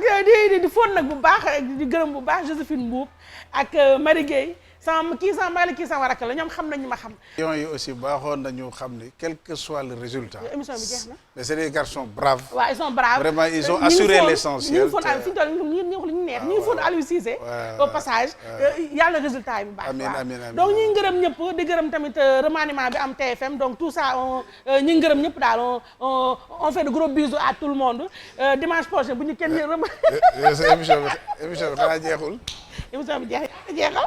di fóon nag bu baax di gërëm bu baax Joséphine Mbuub ak Marie Gueye sama mali kii sama rakk la ñoom xam nañu ma xam. Lions yi aussi baaxoon nañu xam ni quel que soit le résultat. émission bi jeex na. mais c'est des garçons braves. waaw ils sont braves vraiment ils ont assuré l'essentiel. ñu ngi foon fi ñu toll ñu wax lu ñu neex ñu ngi foon Aliou Cissé. au passage yàlla résultat yi bu baax. amiin amiin amiin donc ñu ngi gërëm ñëpp di gërëm tamit remaniement bi am TFM donc tout ça ñu ngi gërëm ñëpp daal on fait de gros bisous à tout le monde dimanche prochain bu ñu kenn émission bi xanaa jeexul. émission bi jeexal.